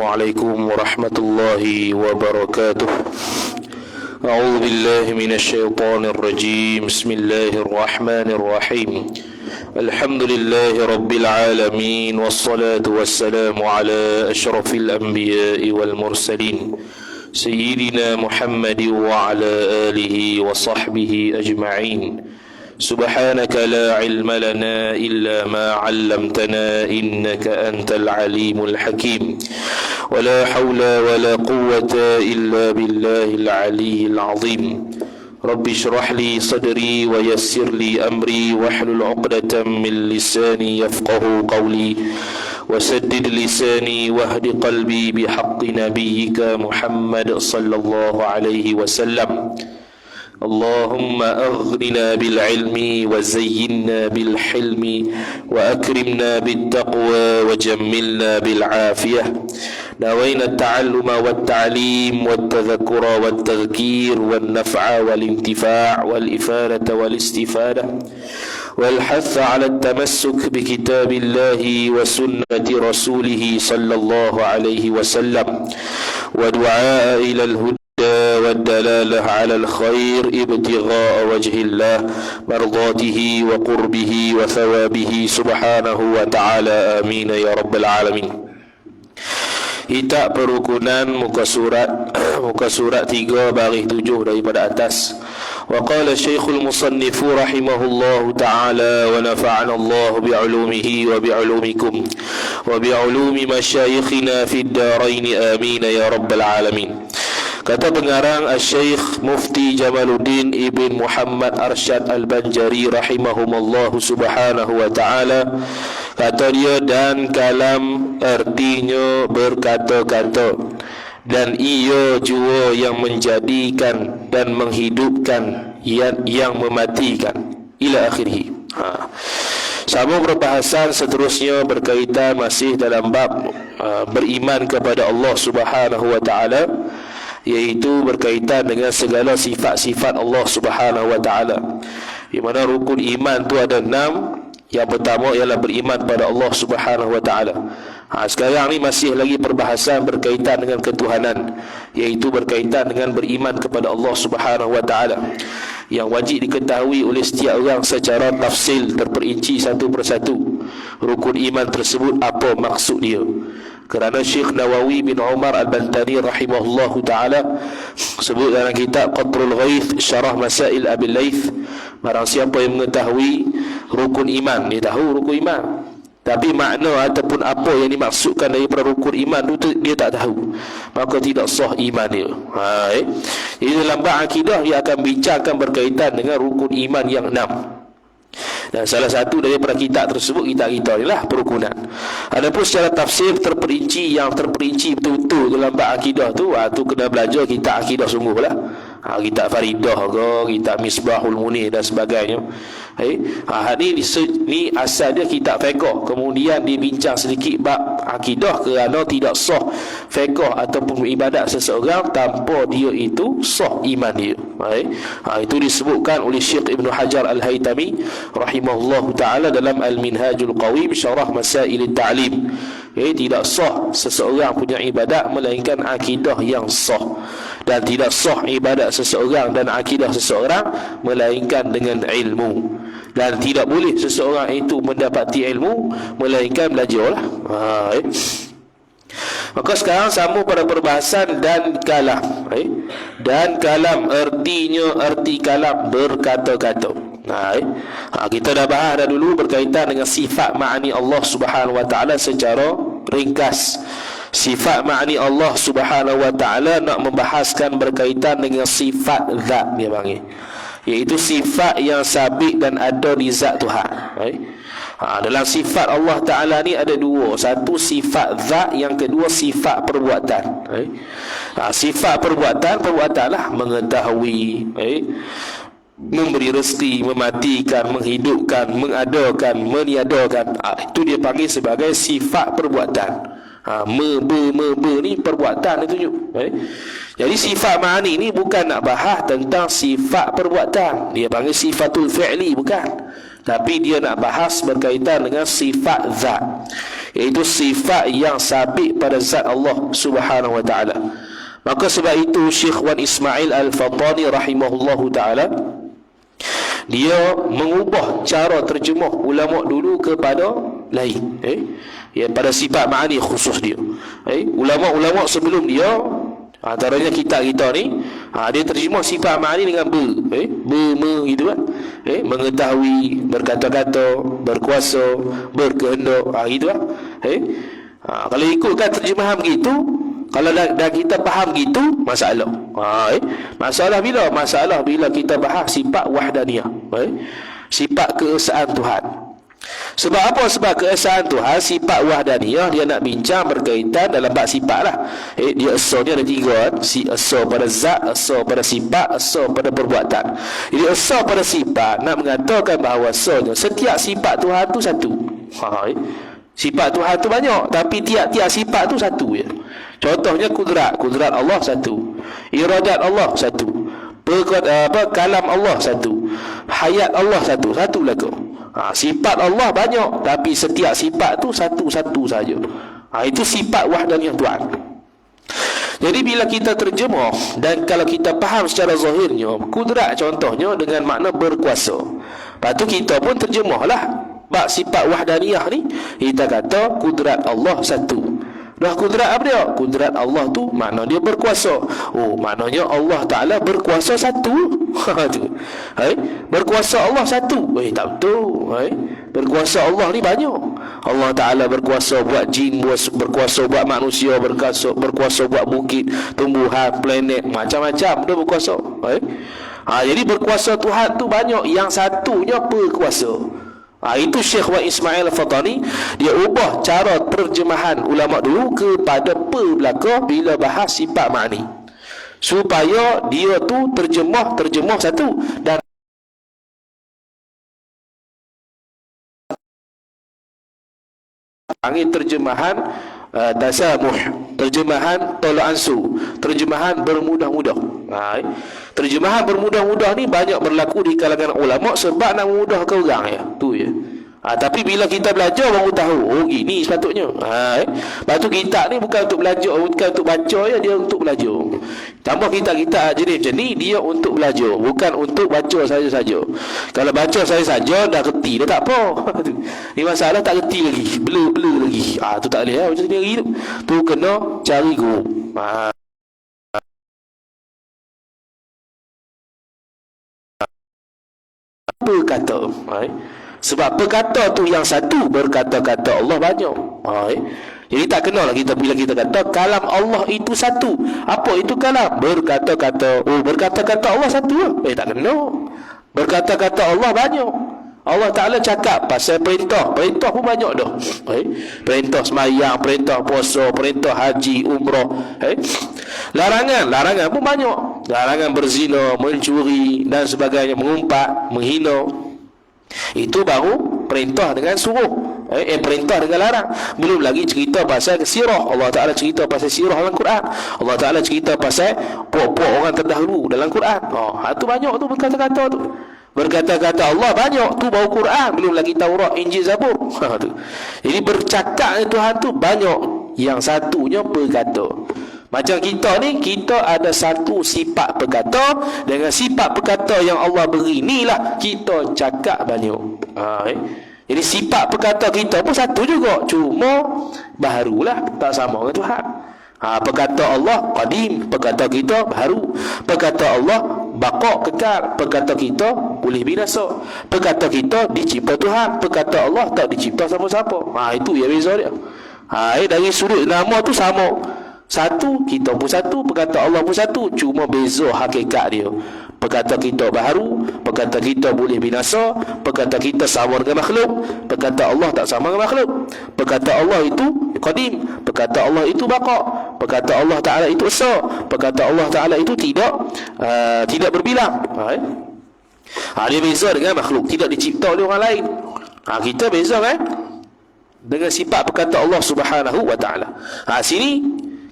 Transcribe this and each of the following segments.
عليكم ورحمة الله وبركاته. أعوذ بالله من الشيطان الرجيم. بسم الله الرحمن الرحيم. الحمد لله رب العالمين، والصلاة والسلام على أشرف الأنبياء والمرسلين سيدنا محمد وعلى آله وصحبه أجمعين. سبحانك لا علم لنا إلا ما علمتنا إنك أنت العليم الحكيم. ولا حول ولا قوة إلا بالله العلي العظيم. رب اشرح لي صدري ويسر لي أمري واحلل عقدة من لساني يفقه قولي وسدد لساني واهد قلبي بحق نبيك محمد صلى الله عليه وسلم. اللهم أغننا بالعلم وزينا بالحلم وأكرمنا بالتقوى وجملنا بالعافية. نوينا التعلم والتعليم والتذكر والتذكير والنفع والانتفاع والإفادة والاستفادة والحث على التمسك بكتاب الله وسنة رسوله صلى الله عليه وسلم ودعاء إلى الهدى والدلالة على الخير ابتغاء وجه الله مرضاته وقربه وثوابه سبحانه وتعالى. آمين يا رب العالمين. Kitab Perukunan muka surat 3 baris 7 daripada atas. Wa qala Syekhul Musannif rahimahullahu taala wa nafa'ana Allah bi'ulumihi wa bi'ulumikum wa bi'ulumi masyayikhina fid darain amin ya rabbal alamin. Kata pengarang Al-Syekh Mufti Jamaluddin Ibn Muhammad Arsyad Al-Banjari rahimahumullahu subhanahu wa ta'ala, kata dia, dan kalam artinya berkata-kata, dan ia jua yang menjadikan dan menghidupkan, yang mematikan, ila akhirih. Sama perbahasan seterusnya berkaitan masih dalam bab beriman kepada Allah subhanahu wa ta'ala, iaitu berkaitan dengan segala sifat-sifat Allah subhanahu wa ta'ala, di mana rukun iman tu ada 6. Yang pertama ialah beriman pada Allah subhanahu wa ta'ala. Sekarang ni masih lagi perbahasan berkaitan dengan ketuhanan, iaitu berkaitan dengan beriman kepada Allah subhanahu wa ta'ala, yang wajib diketahui oleh setiap orang secara tafsil terperinci satu persatu. Rukun iman tersebut apa maksud dia? Kerana Syekh Nawawi bin Umar Al-Bantani rahimahullahu ta'ala sebut dalam kitab Qatrul Ghaith Syarah Masail Abil Laith, barang siapa yang mengetahui rukun iman, dia tahu rukun iman, tapi makna ataupun apa yang dimaksudkan daripada rukun iman itu dia tak tahu, maka tidak sah iman dia. Jadi dalam bab akidah dia akan bincangkan berkaitan dengan rukun iman yang 6. Dan salah satu daripada kitab tersebut kitab kita adalah Perukunan. Adapun secara tafsir terperinci, yang terperinci betul-betul dalam bab akidah tu, tu kena belajar kitab akidah sungguhlah. Kitab Faridah ke, kitab Misbahul Munir dan sebagainya. Ni asal dia kitab fiqh, kemudian dibincang sedikit bab akidah, kerana tidak sah fiqh ataupun ibadat seseorang tanpa dia itu sah iman dia. Itu disebutkan oleh Syekh Ibn Hajar Al-Haytami rahimahullahu ta'ala dalam Al-Minhajul Qawim Syarah Masail Ta'lim. Tidak sah seseorang punya ibadat melainkan akidah yang sah, dan tidak sah ibadat seseorang dan akidah seseorang melainkan dengan ilmu, dan tidak boleh seseorang itu mendapati ilmu melainkan belajarlah. Maka sekarang sambung pada perbahasan dan kalam. Dan kalam artinya, arti kalam berkata-kata. Kita dah bahas dah dulu berkaitan dengan sifat ma'ani Allah subhanahu wa ta'ala secara ringkas. Sifat ma'ani Allah subhanahu wa ta'ala nak membahaskan berkaitan dengan sifat zat, dia panggil, iaitu sifat yang sabit dan ada di zat Tuhan. Dalam sifat Allah Ta'ala ni ada dua. Satu sifat zat, yang kedua sifat perbuatan. Sifat perbuatan lah mengetahui, memberi rezeki, mematikan, menghidupkan, mengadakan, meniadakan. Itu dia panggil sebagai sifat perbuatan. Ni perbuatan itu. Jadi sifat ma'ani ni bukan nak bahas tentang sifat perbuatan, dia panggil sifatul fi'li, bukan, tapi dia nak bahas berkaitan dengan sifat zat. iaitu sifat yang sabit pada zat Allah Subhanahu wa taala. Maka sebab itu Syekh Wan Ismail Al-Fattani rahimahullahu taala dia mengubah cara terjemah ulama dulu kepada lain, ya, pada sifat ma'ani khusus dia. Ulama-ulama sebelum dia, antaranya kita ni, dia terjemah sifat ma'ani dengan gitu kan, mengetahui, berkata-kata, berkuasa, berkehendak, gitu kan. Kalau ikutkan terjemahan begitu, kalau dah kita faham gitu, masalah. Masalah bila? Masalah bila kita bahas sifat wahdaniyah, sifat keesaan Tuhan. Sebab apa? Sebab keesaan Tuhan, sifat wahdaniyah, dia nak bincang berkaitan dalam bab sifat lah. Dia esa ni ada tiga, esa pada zat, esa pada sifat, esa pada perbuatan. Jadi esa pada sifat nak mengatakan bahawasanya setiap sifat Tuhan tu satu. Sifat Tuhan tu banyak, tapi tiap-tiap sifat tu satu je. Contohnya kudrat Allah satu, iradat Allah satu, kalam Allah satu, hayat Allah satu lagu. Sifat Allah banyak, tapi setiap sifat tu satu-satu saja. Itu sifat wahdaniyah Tuhan. Jadi bila kita terjemah dan kalau kita faham secara zahirnya, kudrat contohnya dengan makna berkuasa, lepas tu kita pun terjemahlah bab sifat wahdaniyah ni, kita kata kudrat Allah satu. Dah kudrat apa dia? Kudrat Allah tu makna dia berkuasa. Maknanya Allah Ta'ala berkuasa satu. Berkuasa Allah satu. Tak betul. Berkuasa Allah ni banyak. Allah Ta'ala berkuasa buat jin, berkuasa buat manusia, berkuasa buat bukit, tumbuhan, planet, macam-macam dia berkuasa. Jadi berkuasa Tuhan tu banyak, yang satunya berkuasa. Itu Syekh Wan Ismail Al-Fattani, dia ubah cara terjemahan ulama dulu kepada belaka bila bahas sifat ma'ani, supaya dia tu terjemah satu. Dan panggil terjemahan tasamuh, terjemahan tolak ansur, terjemahan bermudah-mudah. Terjemahan bermudah-mudah ni banyak berlaku di kalangan ulama sebab nak memudahkan orang, ya. Tu je. Tapi bila kita belajar baru tahu, gini sepatutnya. Lepas tu kita ni bukan untuk belajar, bukan untuk baca ya, dia untuk belajar. Tambah kita jenis macam ni, dia untuk belajar, bukan untuk baca saja-saja. Kalau baca saja-saja dah reti, dah tak apa. Ni masalah tak reti lagi, bela lagi. Tu tak boleh, macam ni lagi tu. Tu kena cari guru. Berkata, sebab berkata tu yang satu, berkata-kata Allah banyak. Jadi tak kenalah kita bila kita kata kalam Allah itu satu. Apa itu kalam? Berkata-kata. Berkata-kata Allah satu. Tak kena. Berkata-kata Allah banyak. Allah Ta'ala cakap pasal perintah pun banyak dah. Perintah sembahyang, perintah puasa, perintah haji, umrah. Larangan pun banyak. Larangan berzina, mencuri dan sebagainya, mengumpat, menghina. Itu baru perintah dengan suruh. Perintah dengan larang. Belum lagi cerita pasal sirah. Allah Ta'ala cerita pasal sirah dalam Quran. Allah Ta'ala cerita pasal puak-puak orang terdahulu dalam Quran. Itu banyak tu berkata-kata tu. Berkata-kata Allah banyak tu, baru Quran, belum lagi Taurat, Injil, Zabur. Jadi bercakap Tuhan tu banyak, yang satunya berkata. Macam kita ni, kita ada satu sifat berkata, dengan sifat berkata yang Allah beri inilah kita cakap banyak. Jadi sifat berkata kita pun satu juga, cuma baharulah, tak sama dengan Tuhan. Perkata Allah qadim, perkata kita baharu. Perkata Allah baqa, kekal. Perkata kita boleh binasa. Perkata kita dicipta Tuhan. Perkata Allah tak dicipta siapa-siapa. Itu ya beza dia. Dari sudut nama tu sama. Satu, kita pun satu, perkata Allah pun satu, cuma beza hakikat dia. Perkata kita baharu, perkata kita boleh binasa, perkata kita sama dengan makhluk, perkata Allah tak sama dengan makhluk. Perkata Allah itu qadim, perkata Allah itu baqa, perkata Allah Ta'ala itu esa, perkata Allah Ta'ala itu tidak berbilang. Dia beza dengan makhluk, tidak dicipta oleh orang lain. Kita beza kan dengan sifat perkata Allah Subhanahu wa Ta'ala. Sini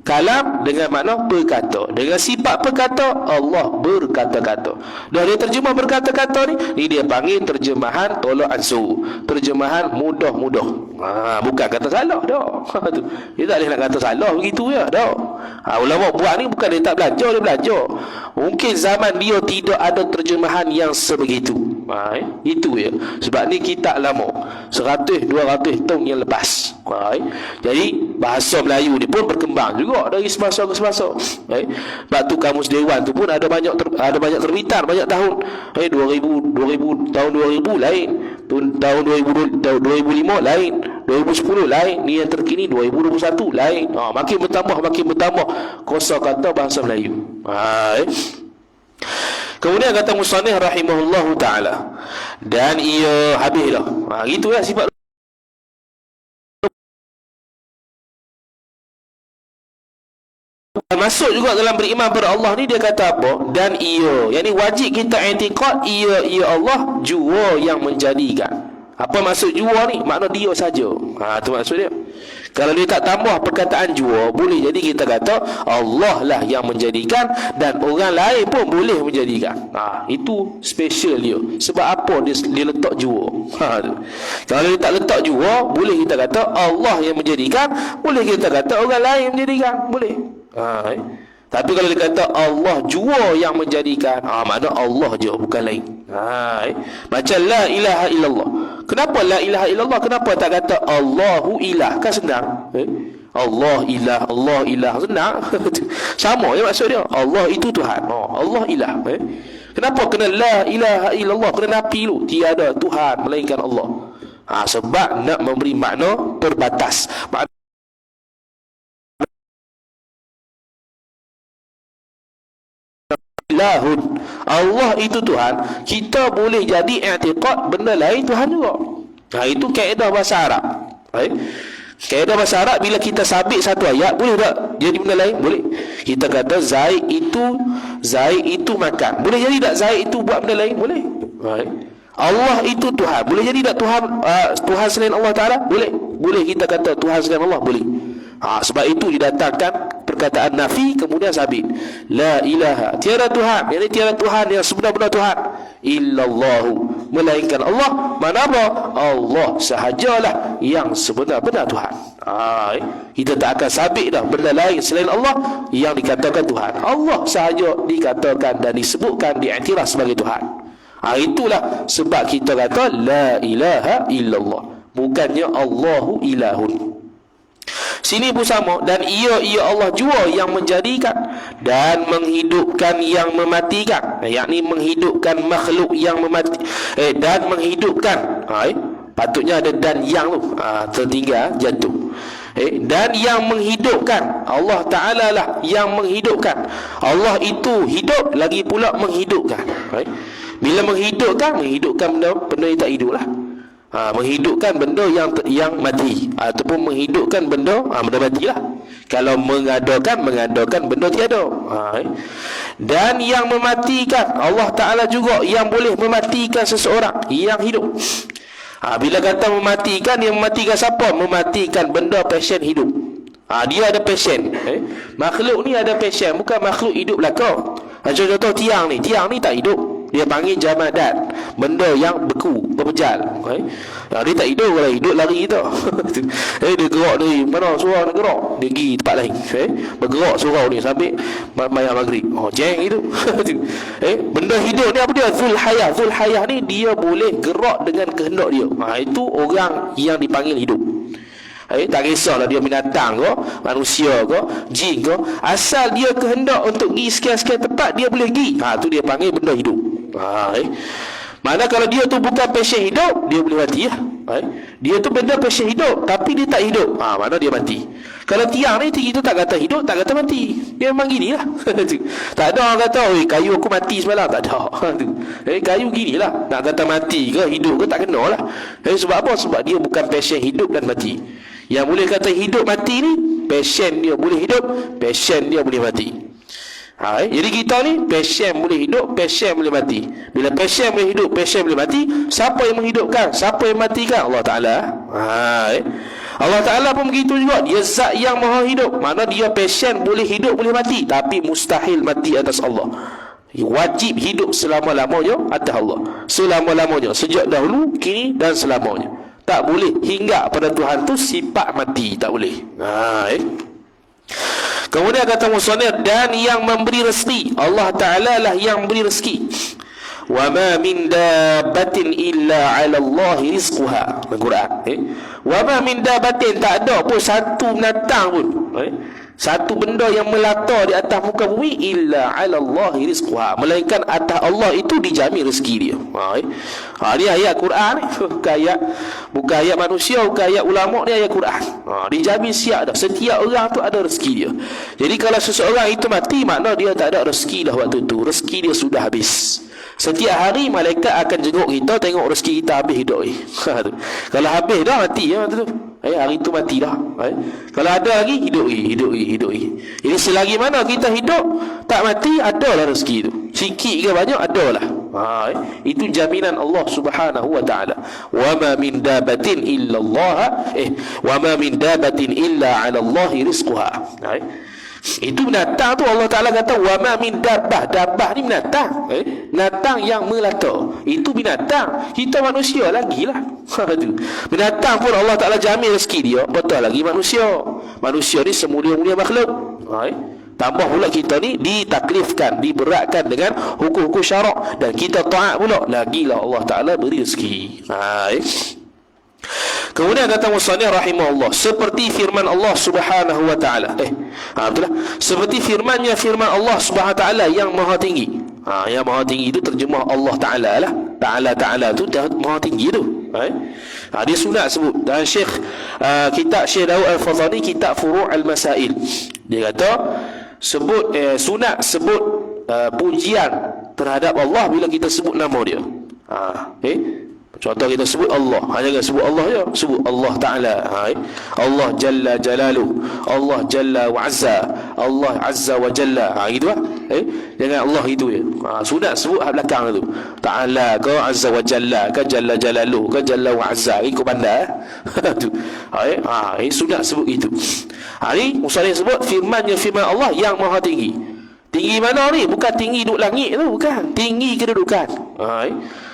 Kalam dengan makna berkata. Dengan sifat berkata, Allah berkata-kata. Dah dia terjemah berkata-kata ni dia panggil terjemahan tolak ansur, terjemahan mudah-mudah. Bukan kata salah dah. Dia tak boleh nak kata salah begitu ya dah. Ulama buat ni bukan dia tak belajar, dia belajar. Mungkin zaman dia tidak ada terjemahan yang sebegitu. Itu ya. Sebab ni kitab lama 100-200 tahun yang lepas. Jadi bahasa Melayu ni pun berkembang juga dari semasa ke semasa. Sebab tu Kamus Dewan tu pun ada banyak terbitan banyak tahun. 2000 tahun 2000 lain, tahun 2005 lain, 2010 lain, ni yang terkini 2021 lain. Makin bertambah kosakata bahasa Melayu. Kemudian kata musannif rahimahullahu taala, dan ia habislah. Gitulah sifat. Masuk juga dalam beriman pada Allah ni, dia kata apa? Dan ia, yakni wajib kita i'tiqad ia Allah jua yang menjadikan. Apa maksud jua ni? Makna dia saja. Tu maksud dia. Kalau dia tak tambah perkataan jua, boleh jadi kita kata Allah lah yang menjadikan dan orang lain pun boleh menjadikan. Itu special dia. Sebab apa dia letak jua? Kalau dia tak letak jua, boleh kita kata Allah yang menjadikan, boleh kita kata orang lain menjadikan, boleh. Tapi kalau dia kata Allah jua yang menjadikan, makna Allah je, bukan lain. Macam la ilaha illallah. Kenapa la ilaha illallah? Kenapa tak kata Allahu ilah? Kan senang. Allah ilah senang. Sama je maksud dia. Allah itu Tuhan. Allah ilah. Kenapa kena la ilaha illallah? Kena nafi dulu. Tiada Tuhan melainkan Allah. Sebab nak memberi makna terbatas. Ilahun, Allah itu Tuhan. Kita boleh jadi i'tiqad benda lain Tuhan juga. Itu kaedah bahasa Arab. Kaedah bahasa Arab, bila kita sabit satu ayat, boleh tak jadi benda lain? Boleh. Kita kata Zaid itu makan. Boleh jadi tak Zaid itu buat benda lain? Boleh. Allah itu Tuhan. Boleh jadi tak Tuhan selain Allah Ta'ala? Boleh. Boleh kita kata Tuhan selain Allah? Boleh. Sebab itu didatangkan perkataan nafi kemudian sabit. La ilaha, tiada Tuhan, yakni tiada Tuhan yang sebenar-benar Tuhan, illallahu, melainkan Allah. Mana apa? Allah sahajalah yang sebenar-benar Tuhan. Kita tak akan sabit dah benda lain selain Allah yang dikatakan Tuhan. Allah sahaja dikatakan dan disebutkan, diiktiraf sebagai Tuhan. Itulah sebab kita kata la ilaha illallah, bukannya Allahu ilahun. Sini pun sama. Dan ia Allah jua yang menjadikan dan menghidupkan yang mematikan, yakni menghidupkan makhluk yang memati, dan menghidupkan. Patutnya ada dan yang tu, tertinggal jatuh. Dan yang menghidupkan, Allah Ta'ala lah yang menghidupkan. Allah itu hidup, lagi pula menghidupkan. Bila menghidupkan benda yang tak hidup lah. Menghidupkan benda yang mati, ataupun menghidupkan benda mati lah. Kalau mengadakan benda tiada. Dan yang mematikan, Allah Ta'ala juga yang boleh mematikan seseorang yang hidup. Bila kata mematikan, yang mematikan siapa? Mematikan benda passion hidup. Dia ada passion. Makhluk ni ada passion, bukan makhluk hidup belaka. Contoh tiang ni tak hidup. Dia panggil jamadat, benda yang beku, berpejal. Dia tak hidup. Kalau hidup lari kita. Dia gerak dari mana surau nak gerak, dia pergi tempat lain. Bergerak surau ni sampai mayat maghrib. Jeng itu. Benda hidup ni apa dia? Zul hayah ni dia boleh gerak dengan kehendak dia. Itu orang yang dipanggil hidup. Tak kisahlah dia binatang ke, manusia ke, jin ke, asal dia kehendak untuk pergi sekian-sekian tempat, dia boleh pergi. Tu dia panggil benda hidup. Mana kalau dia tu bukan passion hidup, dia boleh mati lah. Dia tu benda passion hidup, tapi dia tak hidup, mana dia mati. Kalau tiang ni kita tak kata hidup, tak kata mati. Dia memang gini lah. Tak ada orang kata kayu aku mati semalam. Tak ada. Kayu gini lah. Nak kata mati ke hidup ke tak kena lah. Sebab apa? Sebab dia bukan passion hidup dan mati. Yang boleh kata hidup mati ni, passion dia boleh hidup, passion dia boleh mati. Jadi kita ni passion boleh hidup, passion boleh mati. Bila passion boleh hidup, passion boleh mati, siapa yang menghidupkan? Siapa yang matikan? Allah Ta'ala. Allah Ta'ala pun begitu juga. Dia zat yang maha hidup. Mana dia passion, boleh hidup, boleh mati, tapi mustahil mati atas Allah. Wajib hidup selama-lamanya atas Allah. Selama-lamanya, sejak dahulu, kini dan selamanya. Tak boleh hingga pada Tuhan tu sifat mati, tak boleh. Kemudian kata musannif, dan yang memberi rezeki, Allah Ta'ala lah yang memberi rezeki. Wa ma min dabbatin illa 'ala Allah rizquha. Al-Quran. Wa ma min dabbatin, tak ada pun satu binatang pun, satu benda yang melata di atas muka bumi, illa 'ala Allah rizquha, melainkan atas Allah itu dijamin rezeki dia. Ni ayat Quran ni. Bukan ayat manusia, bukan ayat ulama, ni ayat Quran. Dijamin siap dah. Setiap orang tu ada rezeki dia. Jadi kalau seseorang itu mati, makna dia tak ada rezeki dah waktu tu. Rezeki dia sudah habis. Setiap hari malaikat akan jenguk kita, tengok rezeki kita habis hidup ni. Kalau habis dah, mati ya waktu tu. Hari tu mati dah. Kalau ada lagi, hidup lagi. Jadi selagi mana kita hidup, tak mati, adalah rezeki tu. Sikit ke banyak, adalah. Itu jaminan Allah Subhanahu wa ta'ala. Wa ma min dabatin illa Allah, wa ma min dabatin illa 'ala Allah rizquha. Itu binatang tu Allah Ta'ala kata wa ma min dabbah. Dabbah ni binatang, binatang yang melata. Itu binatang. Kita manusia lagi lah. Binatang pun Allah Ta'ala jamin rezeki dia, betul lagi manusia. Manusia ni semulia-mulia makhluk. Tambah pula kita ni ditaklifkan, diberatkan dengan hukum-hukum syarak, dan kita taat pula, lagilah Allah Ta'ala beri rezeki. Kemudian kata musannif rahimahullah, seperti firman Allah Subhanahu wa ta'ala. Betul lah. Seperti firman Allah Subhanahu wa ta'ala yang maha tinggi. Yang maha tinggi itu terjemah Allah Ta'ala lah. Ta'ala tu maha tinggi tu. Dia sunat sebut. Dan kitab Syekh Daud Al-Fadhani, kitab Furu' Al-Masail, dia kata sebut sunat sebut pujian terhadap Allah bila kita sebut nama dia. Contoh kita sebut Allah, jangan sebut Allah je, sebut Allah Ta'ala. Allah Jalla Jalaluh, Allah Jalla wa Azza, Allah Azza wa Jalla. Gitu lah. Jangan Allah itu je. Sunat sebut hak belakang tu. Ta'ala ke Azza wa Jalla ke Jalla Jalaluh ke Jalla wa Azza. Ini kau pandai. Sunat sebut itu. Ni musallih sebut firman Allah yang maha tinggi. Tinggi mana ni? Bukan tinggi duduk langit tu, bukan. Tinggi kedudukan.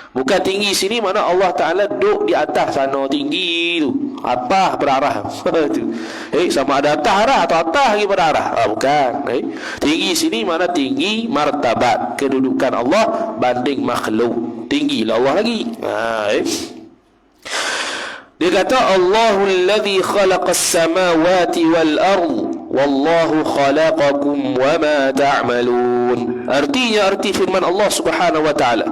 Bukan tinggi sini mana Allah Ta'ala duduk di atas sana tinggi tu, atas berarah tu. Sama ada atas arah atau atas lagi berarah. Bukan. Tinggi sini mana tinggi martabat kedudukan Allah banding makhluk. Tinggilah Allah lagi. Dia kata Allahul ladzi khalaqas samawati wal ard wallahu khalaqakum wama ta'malun. Arti firman Allah Subhanahu wa ta'ala,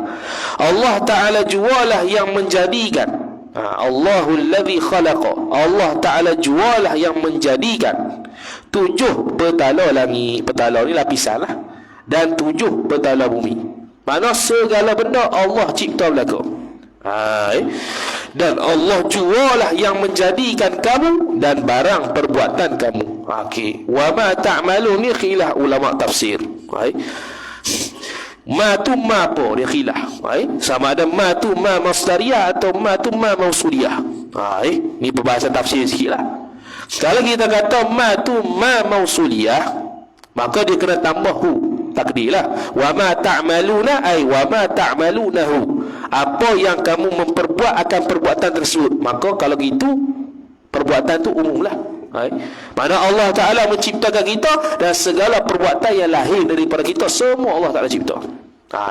Allah Ta'ala jualah yang menjadikan. Allahul ladzi khalaqa, Allah Ta'ala jualah yang menjadikan 7 petala langit. Petala ni lapisan lah. Dan 7 petala bumi. Mana segala benda Allah cipta belaka. Dan Allah jualah yang menjadikan kamu dan barang perbuatan kamu. Wa ma ta'malun ni khilaf ulama tafsir. Ma tu ma apa dia khilaf. Sama ada ma tu ma masdariyah atau ma tu ma mausuliyah. Ni perbahasan tafsir sikit lah. Kalau kita kata ma tu ma mausuliyah, maka dia kena tambah hu, takdir lah. Wa ma ta'maluna ay wa ma ta'malunahu, apa yang kamu memperbuat akan perbuatan tersebut. Maka kalau gitu perbuatan tu umum lah. Mana Allah Ta'ala menciptakan kita, dan segala perbuatan yang lahir daripada kita semua Allah Ta'ala cipta.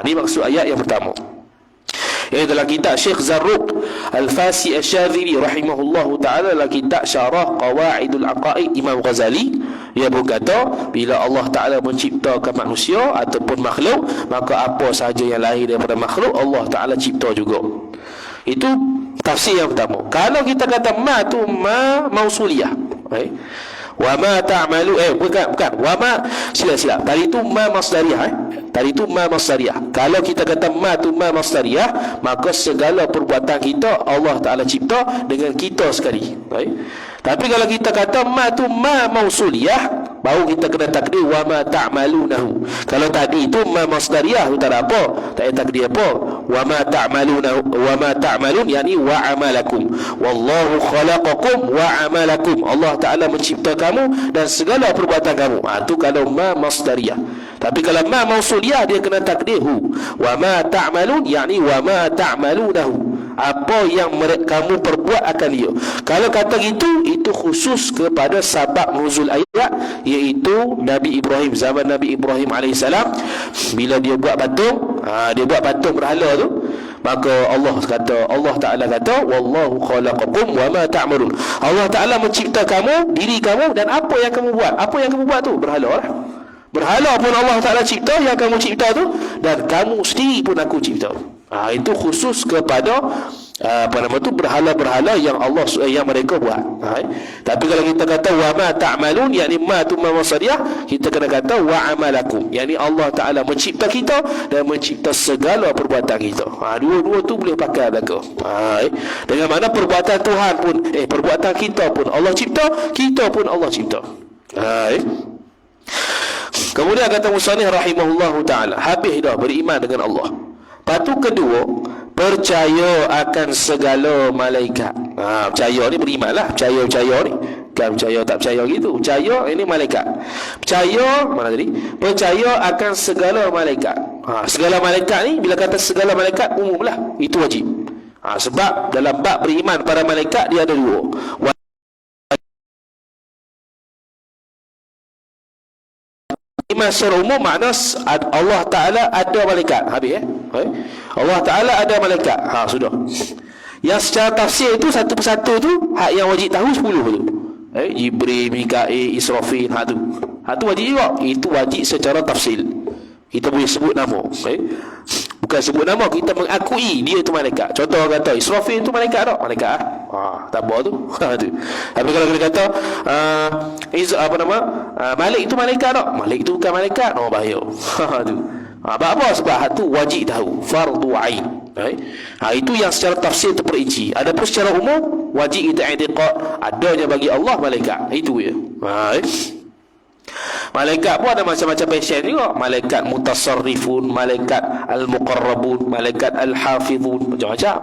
Ini maksud ayat yang pertama. Ini dalam kitab Syekh Zarruq Al-Fasi Asy-Syadzili rahimahullahu ta'ala, dalam kitab Syarah Qawaidul Aqaid Imam Ghazali, dia berkata bila Allah Ta'ala menciptakan manusia ataupun makhluk, maka apa sahaja yang lahir daripada makhluk Allah Ta'ala cipta juga. Itu tafsir yang pertama. Kalau kita kata ma tu ma mausuliyah, wa ma ta'malu bukan wa ma sila tadi tu ma masdariyah. Tadi tu ma masdariyah. Kalau kita kata ma tu ma masdariyah, maka segala perbuatan kita Allah Ta'ala cipta dengan kita sekali. Tapi kalau kita kata ma tu ma mausuliyah, baru kita kena takdir wa ma ta'malunahu. Kalau tadi itu ma masdariyah tu tak ada apa, tak ada takdir apa. Wa ma ta'malunahu wa ma ta'malun yakni wa amalakum. Wallahu khalaqakum wa amalakum. Allah Taala mencipta kamu dan segala perbuatan kamu. Tu kalau ma masdariyah. Tapi kalau ma mausuliyah dia kena takdir hu. Wa ma ta'malun yakni wa ma ta'malunahu. Apa yang kamu perbuat akan dia. Kalau kata gitu, itu khusus kepada sabab nuzul ayat, iaitu Nabi Ibrahim, zaman Nabi Ibrahim AS, bila dia buat patung, dia buat patung berhala tu, maka Allah Ta'ala kata wallahu khalaqakum wa ma ta'malun. Allah Ta'ala mencipta kamu, diri kamu, dan apa yang kamu buat. Apa yang kamu buat tu berhala lah. Berhala pun Allah Ta'ala cipta, yang kamu cipta tu, dan kamu sendiri pun aku cipta. Itu khusus kepada berhala-berhala yang yang mereka buat. Tapi kalau kita kata wa ma ta'malun, yakni ma tu ma wasariyah, kita kena kata wa amalakum, yakni Allah Ta'ala mencipta kita dan mencipta segala perbuatan kita. Dua-dua tu boleh pakai belaka. Dengan mana perbuatan Tuhan pun, perbuatan kita pun Allah cipta, kita pun Allah cipta. Kemudian kata musannif rahimahullahu ta'ala, habis dah beriman dengan Allah. Lepas tu kedua, percaya akan segala malaikat. Percaya ni beriman lah. Percaya ni, bukan percaya tak percaya gitu. Percaya ini malaikat. Percaya, mana tadi? Percaya akan segala malaikat. Segala malaikat ni, bila kata segala malaikat, umum lah. Itu wajib. Sebab dalam bab beriman para malaikat, dia ada dua. Iman secara umum makna Allah Ta'ala ada malaikat. Habis Allah Ta'ala ada malaikat. Sudah. Yang secara tafsir itu satu persatu tu, hak yang wajib tahu 10 tu. Jibril, Mikail, Israfil, tu wajib juga. Itu wajib secara tafsir. Kita boleh sebut nama. Bukan sebut nama, kita mengakui dia tu malaikat. Contoh orang kata Israfil tu malaikat tak? Malaikat tak apa tu. Tapi kalau kita kata Malik tu malaikat tak? Malik tu bukan malaikat. Bahaya. Tu. Apa sebab tu wajib tahu, fardu ain. Itu yang secara tafsir terperinci. Adapun secara umum wajib kita i'tiqad adanya bagi Allah malaikat. Itu ya. Malaikat pun ada macam-macam pasien juga. Malaikat mutasarrifun, malaikat al-muqarrabun, malaikat al-hafizun, macam-macam.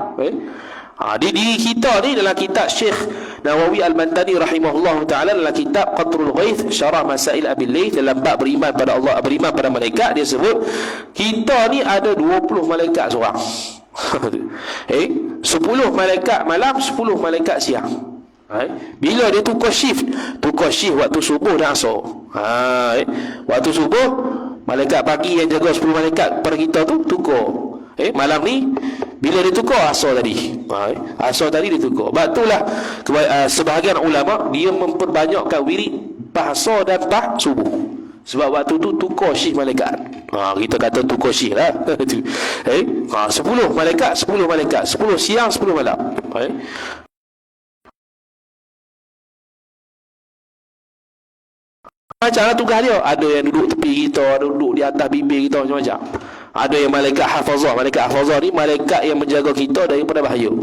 Di diri kita ni, dalam kitab Syekh Nawawi Al-Mantani rahimahullah ta'ala, dalam kitab Qatrul Ghaith Syarah Masail Abil Layth, dalam bab beriman pada Allah, beriman pada malaikat, dia sebut kita ni ada 20 malaikat seorang. 10 malaikat malam, 10 malaikat siang. Bila dia tukar shift waktu subuh dan asar. Waktu subuh, malaikat pagi yang jaga 10 malaikat per kita tu tukar. Malam ni bila dia tukar asar tadi. Asar tadi dia tukar. Sebab itulah sebahagian ulama dia memperbanyakkan wirid pas asar dan pas subuh. Sebab waktu tu tukar shift malaikat. Kita kata tukar shift lah. 10 malaikat, 10 malaikat, 10 siang, 10 malam. Macam tugas dia. Ada yang duduk tepi kita, ada duduk di atas bibir kita, macam-macam. Ada yang malaikat hafazah. Malaikat hafazah ni malaikat yang menjaga kita daripada bahaya.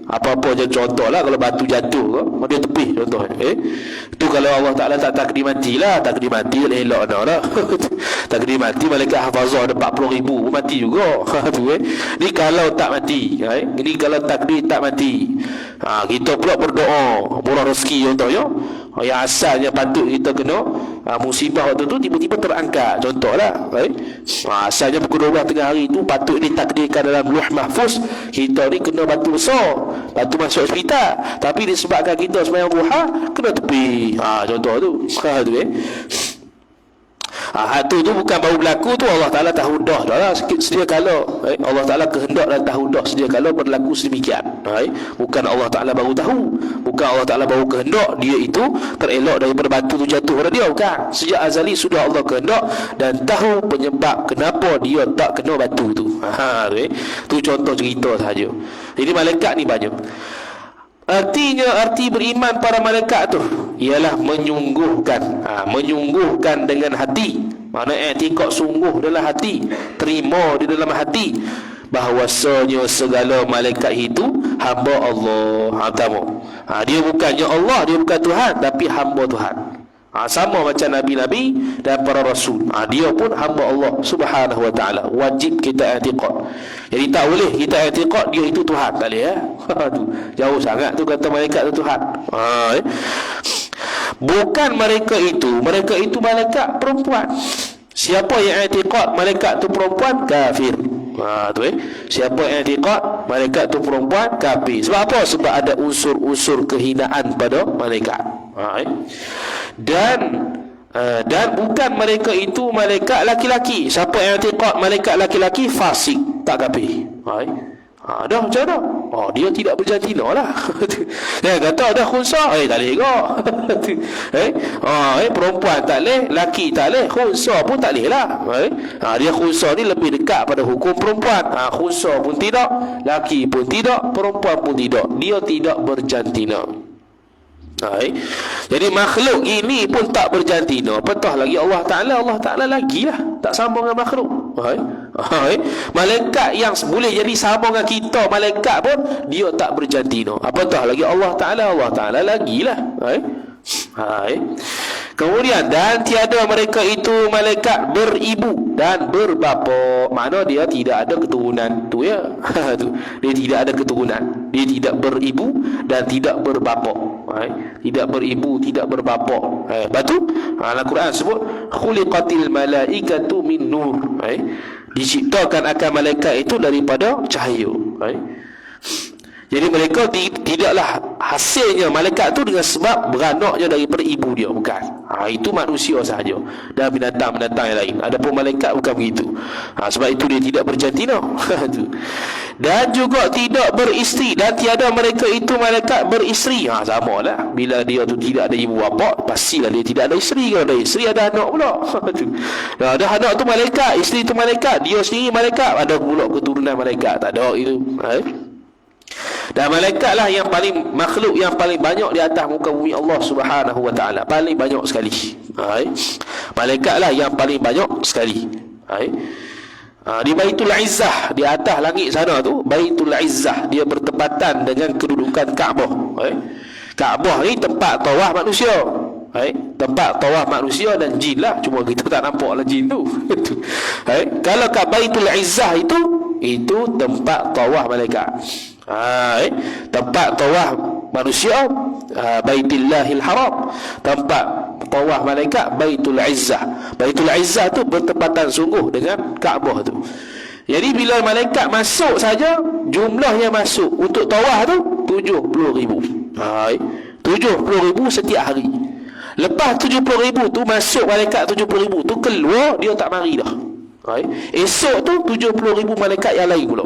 Apa-apa je, contoh lah, kalau batu jatuh ke, dia tepi contoh. Itu kalau Allah Ta'ala tak takdir mati lah. Takdir mati elok lah. Takdir mati, malaikat hafazah ada 40,000 mati juga. Ni kalau tak mati. Ni kalau takdir tak mati. Kita pula berdoa murah rezeki contohnya. Yang asalnya patut kita kena musibah waktu tu, tiba-tiba terangkat. Contohlah, asalnya pukul 12 tengah hari tu patut ditakdirkan dalam Lauh Mahfuz kita ni kena batu besar, batu masuk hospital, tapi disebabkan kita sembahyang duha kena tepi. Contoh tu. Tu bukan baru berlaku tu, Allah Ta'ala tahu dah lah sedia kala. Allah Ta'ala kehendak dan tahu dah sedia kala berlaku sedemikian. Bukan Allah Ta'ala baru tahu, bukan Allah Ta'ala baru kehendak dia itu terelak daripada batu tu jatuh pada dia. Bukan, sejak azali sudah Allah kehendak dan tahu penyebab kenapa dia tak kena batu tu. Tu contoh cerita sahaja. Jadi malaikat ni banyak. Arti beriman para malaikat tu ialah menyungguhkan, menyungguhkan dengan hati. Mana i'tiqad sungguh dalam hati, terima di dalam hati bahawasanya segala malaikat itu hamba Allah. Dia bukannya Allah, dia bukan Tuhan, tapi hamba Tuhan. Sama macam Nabi-Nabi dan para Rasul. Dia pun hamba Allah Subhanahu Wa Taala. Wajib kita i'tiqad. Jadi tak boleh kita i'tiqad dia itu Tuhan. Tak boleh jauh sangat tu kata malaikat tu Tuhan. Bukan mereka itu malaikat perempuan. Siapa yang i'tiqad malaikat tu perempuan, kafir. Siapa yang i'tiqad malaikat tu perempuan, kafir. Sebab apa? Sebab ada unsur-unsur kehinaan pada malaikat. Dan bukan mereka itu malaikat laki-laki. Siapa yang i'tiqad malaikat laki-laki, fasik, tak kafir. Dah macam mana? Dia tidak berjantina lah. Dia kata dah khunsa, tak boleh kok. Perempuan tak boleh, laki tak boleh, khunsa pun tak boleh lah. Dia khunsa ni lebih dekat pada hukum perempuan. Khunsa pun tidak, laki pun tidak, perempuan pun tidak. Dia tidak berjantina. Jadi makhluk ini pun tak berjantina. Apatah lagi Allah Ta'ala lagi lah, tak sambung dengan makhluk. Malaikat yang boleh jadi sambung dengan kita, malaikat pun dia tak berjantina. Apatah lagi Allah Ta'ala lagi lah. Kemudian, dan tiada mereka itu malaikat beribu dan berbapa. Makna dia tidak ada keturunan tu ya. Dia tidak ada keturunan. Dia tidak beribu dan tidak berbapa. Tidak beribu, tidak berbapa. Lepas tu Al-Quran sebut khuliqatil malaikatu min nur. Diciptakan akan malaikat itu daripada cahaya. Jadi mereka tidaklah hasilnya malaikat tu dengan sebab beranaknya daripada ibu dia, bukan. Itu manusia sahaja dan binatang-binatang yang lain. Adapun malaikat bukan begitu. Sebab itu dia tidak berjantina. Dan juga tidak beristeri, dan tiada mereka itu malaikat beristeri. Sama lah. Bila dia tu tidak ada ibu bapa, pastilah dia tidak ada isteri. Kalau ada isteri, ada anak pula. Ada anak tu malaikat, isteri tu malaikat, dia sendiri malaikat, ada pula keturunan malaikat. Tak ada itu. Dan malaikat lah yang paling, makhluk yang paling banyak di atas muka bumi Allah Subhanahu Wa Taala. Paling banyak sekali. Malaikat lah yang paling banyak sekali. Di Baitul Izzah, di atas langit sana tu, Baitul Izzah, dia bertepatan dengan kedudukan Kaabah. Kaabah ni tempat tawaf manusia. Tempat tawaf manusia dan jin lah. Cuma kita tak nampak lah jin tu. Kalau kat Baitul Izzah itu tempat tawaf malaikat. Tempat tawaf manusia Baitullahil Haram, tempat tawaf malaikat Baitul Izzah. Baitul Izzah tu bertepatan sungguh dengan Kaabah tu. Jadi bila malaikat masuk saja, jumlah yang masuk untuk tawaf tu 70,000. 70,000 setiap hari. Lepas 70,000 tu masuk malaikat 70,000 tu, keluar dia tak mari dah. Esok tu 70,000 malaikat yang lain pula.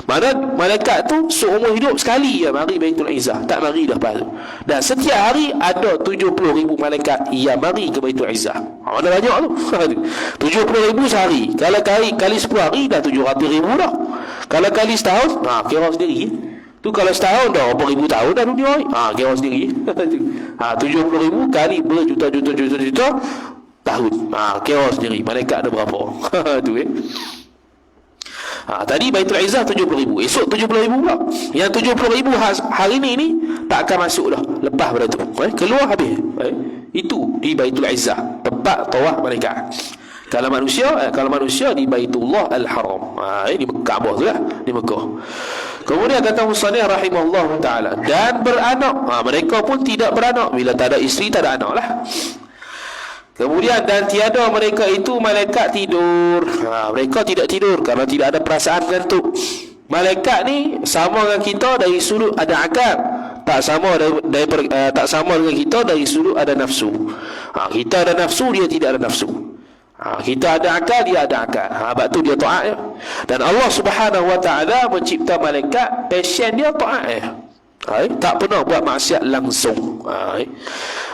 Mana malaikat tu seumur hidup sekali ya mari Baitul Izzah, tak mari dah lepas. Dan setiap hari ada 70,000 malaikat yang mari ke Baitul Izzah. Mana banyak tu. 70,000 sehari. Kalau kali 10 hari dah 700,000 dah. Kalau kali setahun, kira sendiri. Tu kalau setahun dah berapa ribu tahun dah dunia ni. Kira sendiri. 70,000 kali berjuta-juta tahun. Kira sendiri malaikat ada berapa. Tu tadi Baitul Izzah 70,000, esok 70,000 pula. Yang 70,000 hari ni tak akan masuk dah lepas pada tu. Keluar habis. Itu di Baitul Izzah, tempat tawaf malaikat. Kalau manusia di Baitullah Al-Haram. Ini Kaabah tu lah, di Mekah. Kemudian kata Musannif rahimahullah ta'ala, dan beranak. Mereka pun tidak beranak. Bila tak ada isteri, tak ada anak lah. Kemudian, dan tiada mereka itu malaikat tidur. Mereka tidak tidur kerana tidak ada perasaan gantung. Malaikat ni sama dengan kita dari sudut ada akal. Tak sama dengan kita dari sudut ada nafsu. Kita ada nafsu, dia tidak ada nafsu. Kita ada akal, dia ada akal. Sebab tu dia taat. Dan Allah Subhanahu Wa Taala mencipta malaikat, passion dia taat. Tak pernah buat maksiat langsung.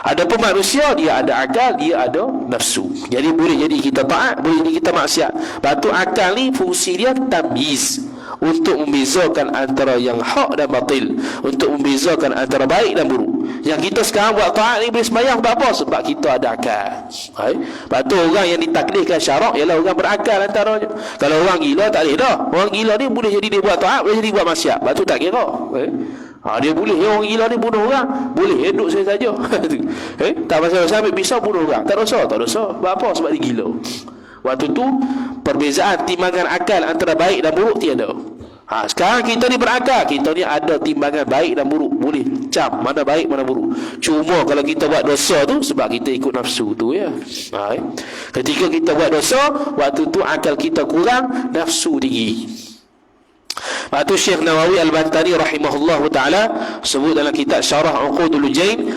Adapun manusia, dia ada akal, dia ada nafsu. Jadi boleh jadi kita taat, boleh jadi kita maksiat. Batu akal ni fungsi dia tamyiz, untuk membezakan antara yang hak dan batil, untuk membezakan antara baik dan buruk. Yang kita sekarang buat taat ni boleh sembahyang, sebab apa? Sebab kita ada akal. Lepas tu orang yang ditakdirkan syarak ialah orang berakal antaranya. Kalau orang gila tak boleh dah. Orang gila ni boleh jadi dia buat taat, boleh jadi buat maksiat. Lepas tu tak kira. Dia boleh, orang gila ni bunuh orang, boleh, duduk saya saja. Tak pasal-pasal ambil pisau bunuh orang, tak dosa. Sebab apa? Sebab dia gila. Waktu tu perbezaan timbangan akal antara baik dan buruk tiada. Sekarang kita ni berakal, kita ni ada timbangan baik dan buruk, boleh cam mana baik mana buruk. Cuma kalau kita buat dosa tu sebab kita ikut nafsu tu ya. Ketika kita buat dosa, waktu tu akal kita kurang, nafsu tinggi. Waktu Syekh Nawawi Al-Bantani rahimahullah ta'ala sebut dalam kitab Syarah Uqudul Jain,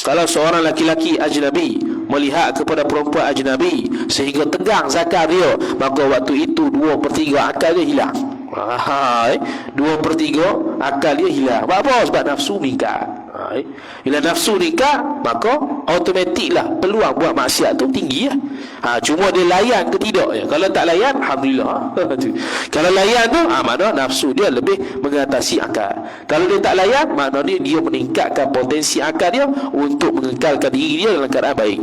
kalau seorang laki-laki ajnabi melihat kepada perempuan ajnabi sehingga tegang zakar dia, maka waktu itu 2/3 akal dia hilang. 2/3 akal dia hilang. Sebab apa? Sebab nafsu mengikat. Bila nafsu mengikat, maka automatiklah peluang buat maksiat tu tinggi ya. Cuma dia layan ke tidak ya. Kalau tak layan, alhamdulillah. Kalau layan tu, makna nafsu dia lebih mengatasi akal. Kalau dia tak layan, makna dia meningkatkan potensi akal dia untuk mengekalkan diri dia dalam keadaan baik.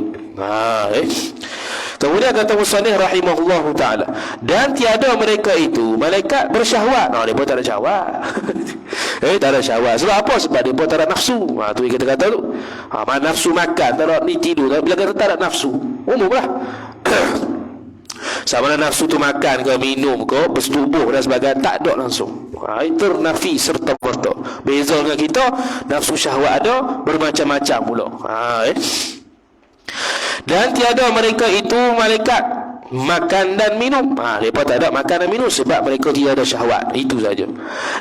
Kemudian kata musannif rahimahullah ta'ala, dan tiada mereka itu malaikat bersyahwat. Mereka tak ada syahwat. Tak ada syahwat. Sebab apa? Sebab dia tak ada nafsu. Tu yang kita kata tu. Nafsu makan, tak ada ni tidur. Bila kata tak ada nafsu, umum lah. Sama ada nafsu tu makan ke, minum ke, bersetubuh dan sebagainya, tak ada langsung. Ternafi serta merta. Beza dengan kita, nafsu syahwat ada, bermacam-macam pula. Dan tiada mereka itu malaikat makan dan minum. Mereka tak ada makan dan minum sebab mereka tidak ada syahwat. Itu saja.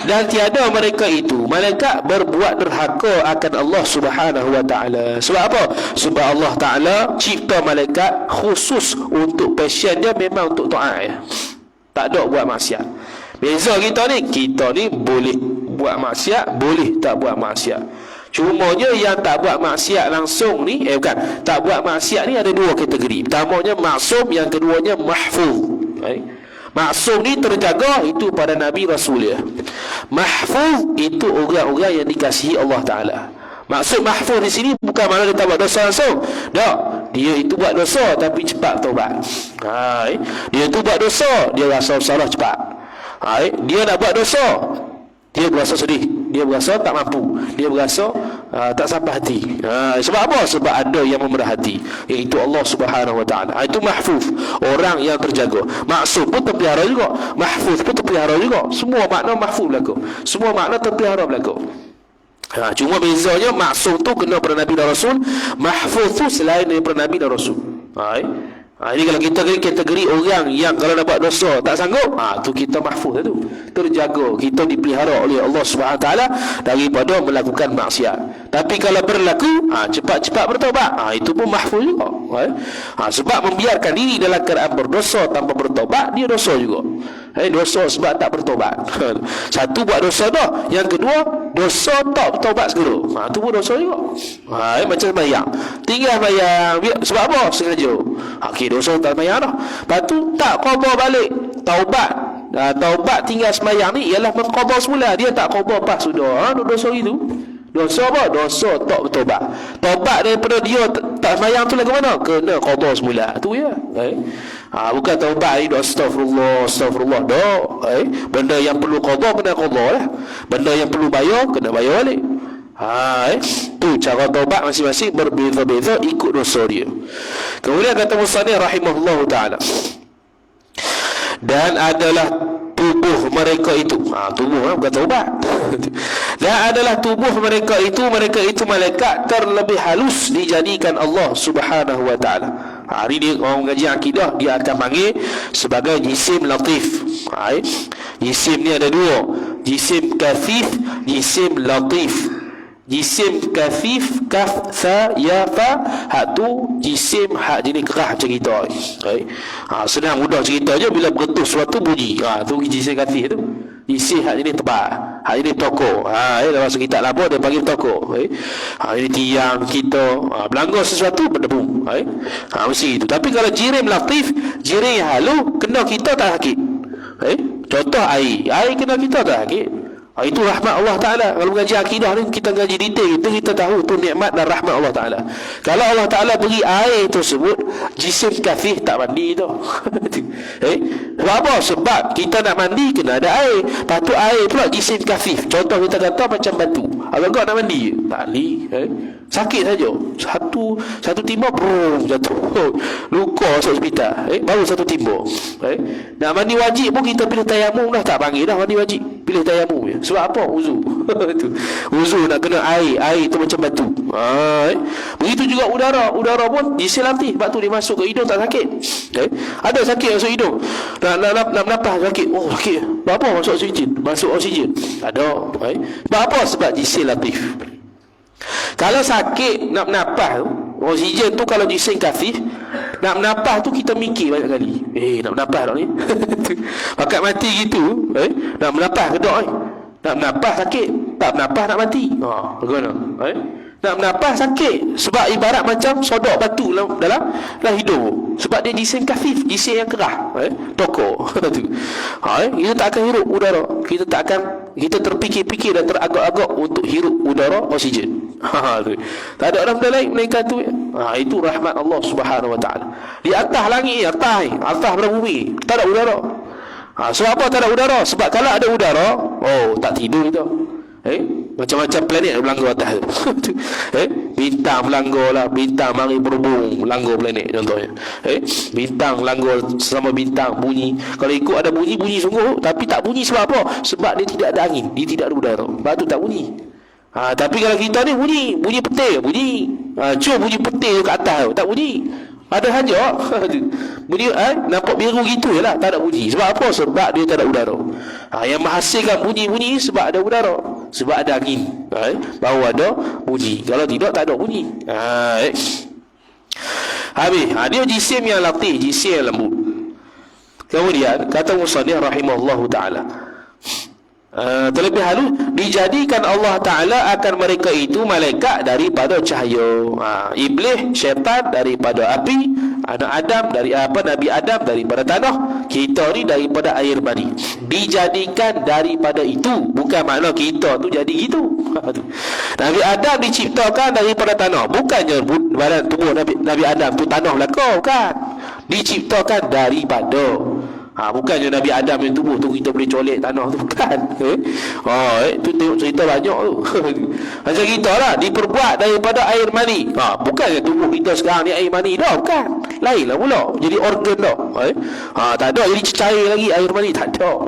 Dan tiada mereka itu malaikat berbuat derhaka akan Allah Subhanahu wa ta'ala. Sebab apa? Sebab Allah Ta'ala cipta malaikat khusus untuk passion dia, memang untuk taat. Tak ada buat maksiat. Beza kita ni boleh buat maksiat, boleh tak buat maksiat. Cumanya yang tak buat maksiat langsung ni, tak buat maksiat ni ada dua kategori. Pertamanya maksum, yang keduanya mahfuz. Maksum ni terjaga, itu pada Nabi Rasul ya. Mahfuz itu orang-orang yang dikasihi Allah Ta'ala. Maksud mahfuz di sini bukan makna dia tak buat dosa langsung. Tak, dia itu buat dosa tapi cepat taubat. Dia itu buat dosa, dia rasa salah cepat. Dia nak buat dosa, dia berasa sedih, dia berasa tak mampu, dia berasa tak sampai hati. Sebab apa? Sebab ada yang memerhati, iaitu Allah Subhanahu wa ta'ala. Itu mahfuz, orang yang terjaga. Maksum pun terpelihara juga, mahfuz pun terpelihara juga. Semua makna mahfuz berlaku, semua makna terpelihara berlaku. Cuma bezanya maksum tu kena pada Nabi dan Rasul, mahfuz tu selain daripada Nabi dan Rasul. Ini kalau kita kategori orang yang kalau nak buat dosa tak sanggup, tu kita mahfuz tu, terjaga, kita dipelihara oleh Allah Subhanahu taala daripada melakukan maksiat. Tapi kalau berlaku, cepat-cepat bertaubat, itu pun mahfuz juga. Sebab membiarkan diri dalam keadaan berdosa tanpa bertaubat, dia dosa juga. Dosa sebab tak bertaubat. Satu buat dosa dah, yang kedua dosa tak bertaubat segera. Tu pun dosa juga. Macam sembahyang, tinggal sembahyang sebab apa? Sengaja. Dosa tak sembahyang dah. Lepas tu tak qada balik, taubat. Taubat tinggal sembahyang ni ialah mengqada semula. Dia tak qada pas sudah. Dosa itu. Dosa apa? Dosa tak bertaubat. Taubat daripada dia tak sembahyang tu lagu mana? Kena qada semula. Tu ya. Bukan taubat ni astagfirullah dah. Benda yang perlu qada kena qada lah. Benda yang perlu bayar kena bayar balik. Tu cara taubat masing-masing berbeza-beza ikut dosa dia. Kemudian kata musannif rahimahullahu ta'ala, dan adalah tubuh mereka itu, tubuh bukan taubat. Dan adalah tubuh mereka itu malaikat terlebih halus dijadikan Allah Subhanahu wa ta'ala. Hari ni orang mengaji akidah, dia akan panggil sebagai jisim latif. Jisim ni ada dua, jisim kathif, jisim latif. Jisim kafif, kaf, tha, ya, fa. Hak tu jisim, hak jenis kerah macam kita. Senang mudah cerita je, bila bergetus suatu bunyi, tu jisim kafif tu. Jisim hak jenis tebal, hak jenis toko. Dalam bahasa kita lama dia panggil toko. Ini tiang kita, belanggar sesuatu berdebu. Mesti itu. Tapi kalau jirim latif, jirim halu, kena kita tak sakit. Contoh air kena kita tak sakit. Itu rahmat Allah Ta'ala. Kalau mengaji akidah ni, kita ngaji detail, kita tahu tu nikmat dan rahmat Allah Ta'ala. Kalau Allah Ta'ala beri air tersebut, jisim kafir tak mandi tu. Sebab apa? Sebab kita nak mandi kena ada air. Lepas tu air pula jisim kafir. Contoh kita kata macam batu. Kalau kau nak mandi, tak mandi. Sakit saja. Satu timbul, brum, jatuh. Luka masuk hospital. Baru satu timbul. Nak mandi wajib pun kita pilih tayamum dah. Tak panggil dah mandi wajib. Pilih tayamum je. Sebab apa? Uzu. Uzu nak kena air. Air tu macam batu. Begitu juga udara. Udara pun jisim latih. Sebab tu dia masuk ke hidung tak sakit. Ada sakit masuk hidung. Nak menapah sakit. Oh sakit. Sebab apa masuk oksigen? Masuk oksigen. Ada. Sebab apa? Sebab jisim latih. Kalau sakit nak menapah tu, oksigen tu kalau jisim kafif, nak menapah tu kita mikir banyak kali. Nak menapah tak ni? Pakat mati gitu, nak menapah ke tak ni? Nak menapah sakit, tak menapah nak mati. Bagaimana? Nak menapah sakit. Sebab ibarat macam sodok batu dalam hidung. Sebab dia jisim kafif, jisim yang kerah. Tokok. Kita tak akan hirup udara. Kita terfikir-fikir dan teragak-agak untuk hirup udara oksigen. Tak ada orang lain melainkan tu. Itu rahmat Allah Subhanahu Wa Taala. Di atas langit, atas bumi, tak ada udara. Sebab apa tak ada udara? Sebab kalau ada udara, tak tidur kita. Macam-macam planet melanggar atas tu. Bintang melanggar lah. Bintang mari berhubung melanggar planet contohnya. Bintang melanggar sesama bintang bunyi. Kalau ikut ada bunyi sungguh. Tapi tak bunyi sebab apa? Sebab dia tidak ada angin, dia tidak ada udara. Sebab tu tak bunyi. Tapi kalau kita ni bunyi petir, cuba bunyi petir kat atas tu, tak bunyi. Ada saja bunyi nampak biru gitu je lah, tak ada bunyi. Sebab apa? Sebab dia tak ada udara. Yang menghasilkan bunyi-bunyi sebab ada udara, sebab ada angin, baru ada bunyi. Kalau tidak, tak ada bunyi. Habis dia jisim yang latih, jisim yang lembut. Kemudian kata musannif rahimahullahu ta'ala, terlebih halus dijadikan Allah Ta'ala akan mereka itu malaikat daripada cahaya, iblis syaitan daripada api, anak Adam dari Nabi Adam daripada tanah, kita ni daripada air mani. Dijadikan daripada itu, bukan makna kita tu jadi gitu. Nabi Adam diciptakan daripada tanah, bukannya badan tubuh Nabi Adam tu tanah belaka, bukan. Diciptakan daripada. Bukannya Nabi Adam yang tubuh tu kita boleh colek tanah tu, bukan. Itu tengok cerita banyak tu. Macam kita lah, diperbuat daripada air mani. Bukannya tubuh kita sekarang ni air mani dah, bukan. Lain lah pula, jadi organ dah. Tak ada jadi cair lagi air mani, tak ada.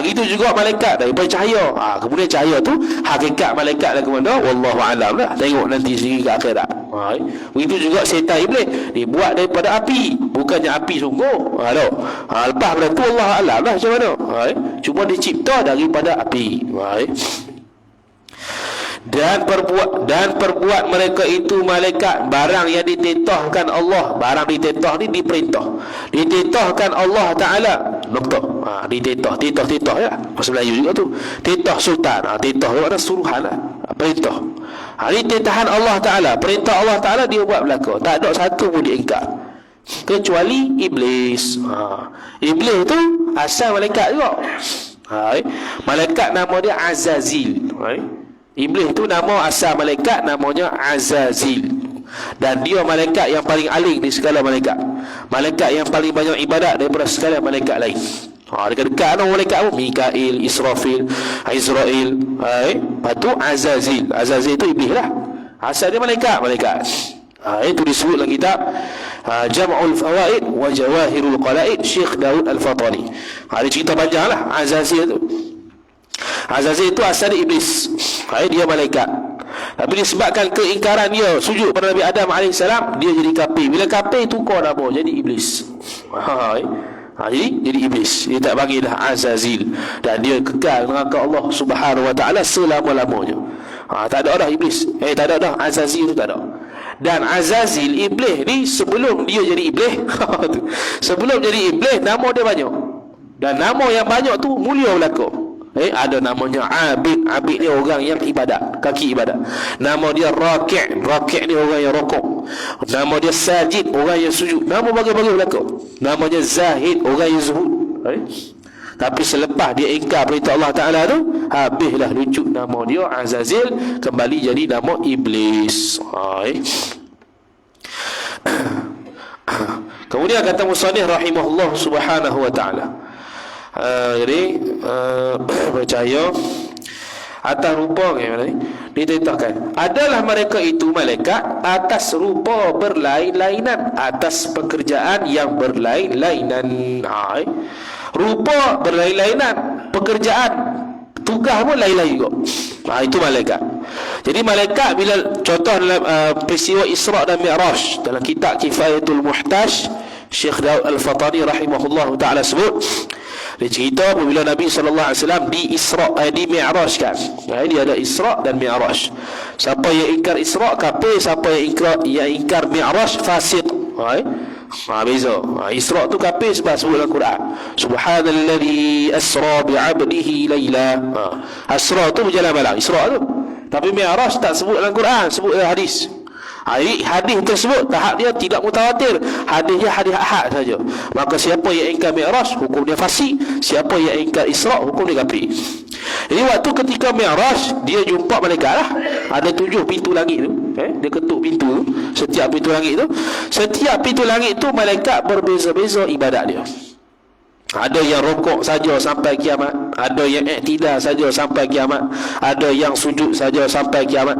Gitu juga malaikat daripada cahaya. Kemudian cahaya tu hakikat malaikat lah ke mana, wallahu alam lah. Tengok nanti sendiri ke akhirat. Begitu juga setan iblis dibuat daripada api, bukannya api sungguh. Lepas pada tu Allah alam lah macam mana. Cuma dicipta daripada api. Dan perbuat mereka itu malaikat barang yang ditetahkan Allah. Barang ditetah ni diperintah, ditetahkan Allah Ta'ala. Tetah ya, bahasa Melayu juga tu. Tetah sultan. Tetah tu ada suruhan lah, perintah. Ini tetahan Allah Ta'ala, perintah Allah Ta'ala dia buat belaka. Tak ada satu pun diingkar, kecuali iblis. Iblis tu asal malaikat juga. Malaikat nama dia Azazil. Iblis tu nama asal malaikat, namanya Azazil. Dan dia malaikat yang paling aling di segala malaikat. Malaikat yang paling banyak ibadat daripada segala malaikat lain. Dekat-dekat ada malaikat pun Mikail, Israfil, Izrail. Lepas tu Azazil. Azazil tu iblis lah. Asal dia malaikat. Itu disebut dalam kitab Jam'ul Fawaid wa Jawahirul Qala'id Syekh Daud Al-Fatani. Dia cerita panjang lah Azazil tu. Azazil itu asal dia iblis. Dia malaikat. Tapi disebabkan keingkaran dia sujud pada Nabi Adam AS, dia jadi kafir. Bila kafir tukar nama jadi iblis. Jadi iblis. Dia tak bagi dah Azazil. Dan dia kekal neraka Allah Subhanahu Wa Ta'ala selama-lamanya. Tak ada dah iblis. Tak ada dah Azazil tu, tak ada. Dan Azazil iblis ni sebelum dia jadi iblis sebelum jadi iblis nama dia banyak. Dan nama yang banyak tu mulia belaka. Ada namanya Abid. Abid ni orang yang ibadat, kaki ibadat. Nama dia Raki'. Raki' ni orang yang rokok. Nama dia Sajid, orang yang sujud. Nama bagai-bagai belaka. Namanya Zahid, orang yang zuhud. Tapi selepas dia ingkar perintah Allah Ta'ala tu, habislah rujuk nama dia Azazil, kembali jadi nama Iblis. Kemudian kata musannif rahimahullah subhanahu wa ta'ala, jadi percaya atas rupa ditentukan adalah mereka itu malaikat atas rupa berlain-lainan, atas pekerjaan yang berlain-lainan. Rupa berlain-lainan, pekerjaan, tugas pun lain-lain juga. Itu malaikat. Jadi malaikat bila contoh dalam peristiwa Isra' dan Mi'raj, dalam kitab Kifayatul Muhtaj, Syekh Daud Al-Fatani rahimahullah ta'ala sebut, dia cerita apabila Nabi SAW di Isra' di Mi'raj kan. Dia ada Isra' dan Mi'raj. Siapa yang ingkar Isra' kafir, siapa yang ingkar Mi'raj fasik. Beza. Isra' tu kafir sebab sebut dalam Quran, Subhanalladzi asra bi'abdihi laila. Asra' tu berjalan malam, Isra' tu. Tapi Mi'raj tak sebut dalam Quran, sebut dalam hadis. Hadis tersebut tahap dia tidak mutawatir, hadis dia hadis ahad saja. Maka siapa yang ingkar Mi'raj, hukum dia fasik. Siapa yang ingkar Isra', hukum dia kafir. Jadi waktu ketika Mi'raj, dia jumpa malaikat lah. Ada 7 pintu langit tu. Dia ketuk pintu tu. Setiap pintu langit tu, setiap pintu langit tu malaikat berbeza-beza ibadat dia. Ada yang rukuk saja sampai kiamat, ada yang iktidal saja sampai kiamat, ada yang sujud saja sampai kiamat.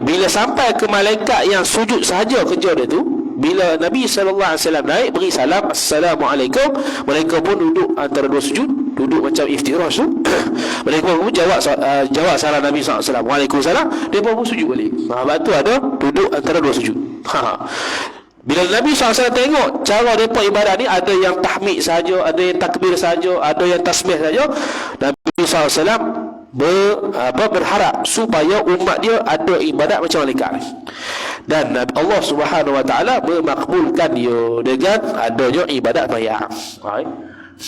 Bila sampai ke malaikat yang sujud saja kerja dia tu, bila Nabi SAW naik beri salam, Assalamualaikum, mereka pun duduk antara dua sujud, duduk macam iftirash tu. Mereka pun jawab salam Nabi SAW, Waalaikumsalam, dia pun sujud balik. Lepas tu ada duduk antara dua sujud. Bila Nabi SAW tengok cara mereka ibadat ni, ada yang tahmid saja, ada yang takbir saja, ada yang tasbih saja, Nabi SAW berharap supaya umat dia ada ibadat macam malaikat. Dan Allah Subhanahu Wa Taala memakbulkan dia dengan adanya ibadat sembahyang.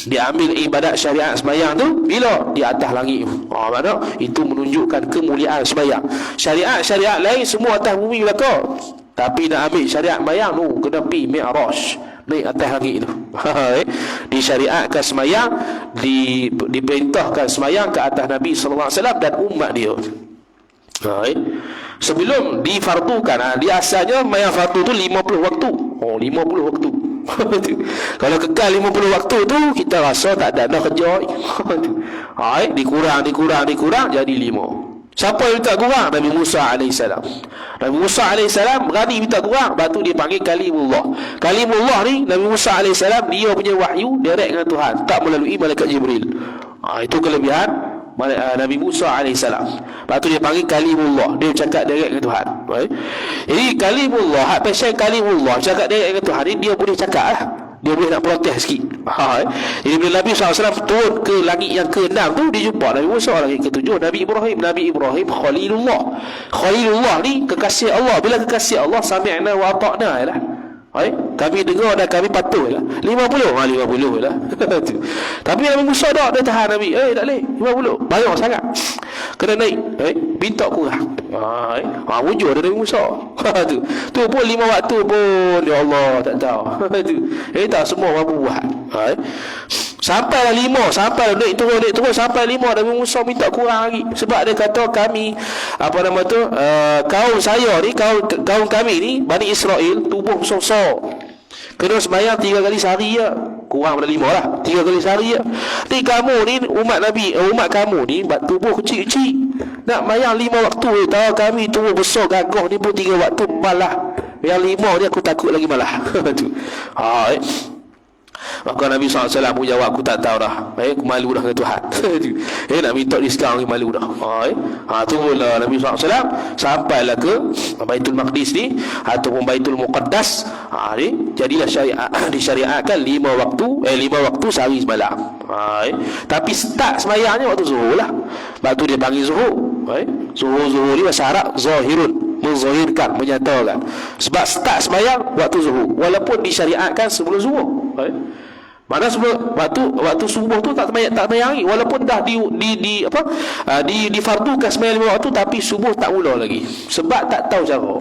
Dia ambil ibadat syariat sembahyang tu bila di atas langit. Mana itu menunjukkan kemuliaan sembahyang. Syariat lain semua atas bumi belaka, tapi nak ambil syariat sembahyang tu kena pergi Mi'raj, naik atas langit tu. Disyariatkan sembahyang, diperintahkan sembahyang ke atas Nabi SAW dan umat dia. Sebelum difardukan, di asalnya sembahyang fardu tu 50 waktu. 50 waktu. Kalau kekal 50 waktu tu, kita rasa tak ada kerja. Dikurang jadi 5. Siapa yang minta kurang? Nabi Musa AS. Nabi Musa AS berani minta kurang, lepas tu dia panggil Kalimullah. Kalimullah ni, Nabi Musa AS, dia punya wahyu direct dengan Tuhan, tak melalui malaikat Jibril. Itu kelebihan Nabi Musa AS. Lepas tu dia panggil Kalimullah, dia cakap direct dengan Tuhan. Jadi Kalimullah, pasal Kalimullah cakap direct dengan Tuhan ni, dia boleh cakap lah, dia boleh nak protes sikit. Jadi bila Nabi SAW turun ke langit yang ke-6 tu, dia jumpa Nabi Musa, langit ke-7 Nabi Ibrahim Khalilullah ni kekasih Allah. Bila kekasih Allah, sami'na wa ata'na lah. Kami dengar dan kami patuh lah. 50 lah. Tapi Nabi Musa dia tahan Nabi. Tak boleh 50, banyak sangat, kena naik. Minta kurang. Wujud ada Nabi Musa. Tu pun 5 waktu pun ya Allah tak tahu. Tak semua mampu buat. Sampailah 5, sampai naik turun sampai 5, Nabi Musa minta kurang lagi. Sebab dia kata kami, kaum saya ni, kaum kami ni, Bani Israel, tubuh besar-besar, kena sembahyang 3 kali sehari je. Kurang pada 5 lah, 3 kali sehari je. Tapi kamu ni, umat kamu ni tubuh kecil-kecil, nak sembahyang 5 waktu. Tahu kami tubuh besar gagah ni pun 3 waktu malah. Yang 5 ni aku takut lagi malah. Maka Nabi SAW pun jawab, aku tak tahu dah. Aku malu dah dengan Tuhan. Nak minta dia sekarang, malu dah. Tunggulah Nabi SAW sampailah ke Baitul Maqdis ni, ataupun Baitul Muqaddas. Jadilah disyariatkan 5 waktu sehari semalam. Tapi start sembahyangnya waktu zuhur lah. Lepas tu dia panggil zuhur. Zuhur ni bahasa Arab zahirun, menzahirkan, menyatakan. Sebab start sembahyang waktu zuhur, walaupun disyariatkan sebelum zuhur. Mana sebelum waktu subuh tu tak sembahyang, walaupun dah difardukan sembahyang 5 waktu, tapi subuh tak mula lagi sebab tak tahu cara.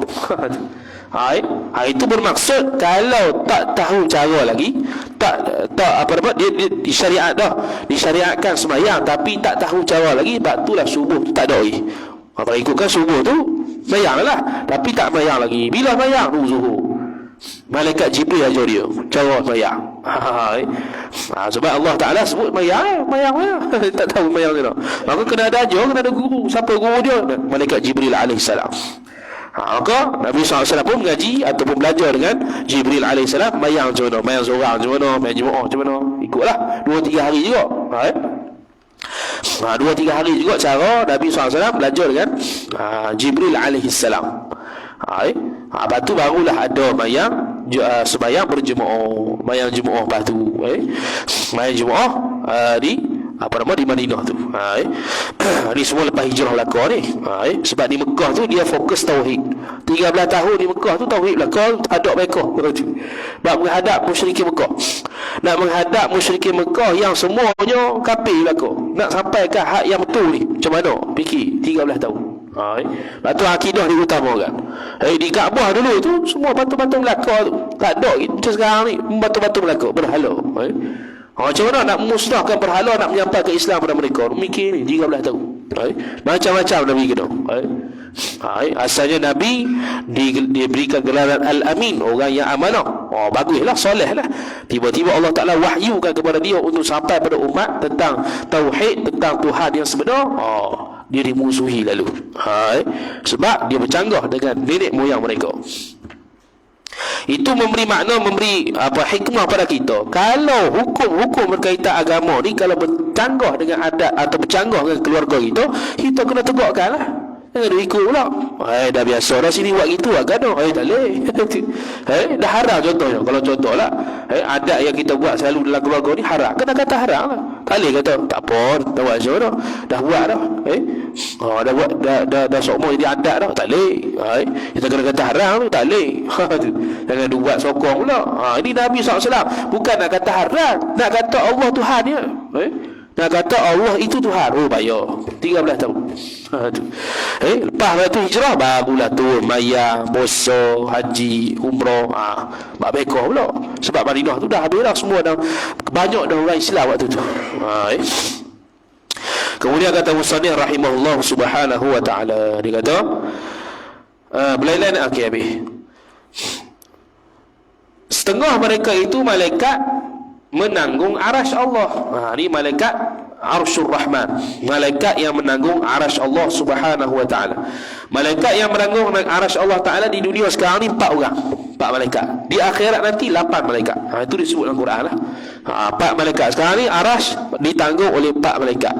Itu bermaksud kalau tak tahu cara lagi, apa nama dia disyariat dah, disyariatkan sembahyang tapi tak tahu cara lagi, sebab itulah subuh tu tak ada lagi. Kalau ikutkan subuh tu sembahyang lah, tapi tak sembahyang lagi. Bila sembahyang tu zuhur, malaikat Jibril ajar dia cara sembahyang. Sebab Allah Ta'ala sebut sembahyang tak tahu sembahyang dia. Maka kena ada ajar, kena ada guru. Siapa guru dia? Malaikat Jibril alaihissalam. Maka Nabi SAW pun mengaji ataupun belajar dengan Jibril AS mayang macam mana, mayang seorang macam mana, mayang jemaah macam mana, ikutlah 2-3 hari juga. 2-3 hari juga cara Nabi SAW belajar dengan Jibril AS. Lepas tu barulah ada mayang sembahyang berjemaah, mayang jemaah lepas tu mayang jemaah di di Madinah tu. Ni semua lepas hijrah belaka ni. Sebab di Mekah tu dia fokus tauhid. 13 tahun di Mekah tu tauhid belaka, ada mereka. Sebab menghadap musyrikin Mekah. Nak menghadap musyrikin Mekah yang semuanya kafir belaka. Nak sampai ke hak yang betul ni. Macam mana? Fikir 13 tahun. Lepas tu akidah diutamakan. Di Kaabah dulu tu semua batu-batu belaka tu tak ada macam sekarang ni, batu-batu belaka berhala. Macam mana nak musnahkan berhala, nak menyampaikan Islam pada mereka? Mikir ni 13 tahun. Macam-macam Nabi kena. Asalnya Nabi diberikan gelaran Al-Amin, orang yang amanah. Baguslah, soleh lah. Tiba-tiba Allah Ta'ala wahyukan kepada dia untuk sampai pada umat tentang tauhid, tentang Tuhan yang sebenar. Dia dimusuhi lalu. Sebab dia bercanggah dengan nenek moyang mereka. Itu memberi makna, memberi hikmah pada kita. Kalau hukum-hukum berkaitan agama ni kalau bercanggah dengan adat atau bercanggah dengan keluarga kita kena tegakkan lah. Jangan ikut pula. Dah biasa dah sini buat gitu agak dah. Tak boleh. Dah haram contohnya. Kalau contoh lah, adat yang kita buat selalu dalam keluarga ni haram. Kena kata haram lah. Tak boleh kata tak apa, tak buat macam mana. Dah buat dah. Dah buat dah sokmo jadi adat dah. Tak boleh. Kita kena kata haram tu, tak boleh. Jangan buat sokong pula. Ini Nabi SAW bukan nak kata haram, nak kata Allah Tuhan ya. Nak kata Allah itu Tuhan. Bayar 13 tahun. Lepas tu hijrah barulah turun mayang, puasa, haji, umrah. Bak bekah pula. Sebab Madinah tu dah habis dah semua dah, banyak dah orang Islam waktu tu. Kemudian kata Musannif rahimahullah subhanahu wa ta'ala, dia kata belailan habis. Setengah mereka itu malaikat menanggung arasy Allah. Ni malaikat Arsyur Rahman, malaikat yang menanggung arasy Allah subhanahu wa ta'ala. Malaikat yang menanggung arasy Allah ta'ala di dunia sekarang ni 4 orang, 4 malaikat. Di akhirat nanti 8 malaikat. Itu disebut dalam Quran lah. 4 malaikat. Sekarang ni arasy ditanggung oleh 4 malaikat.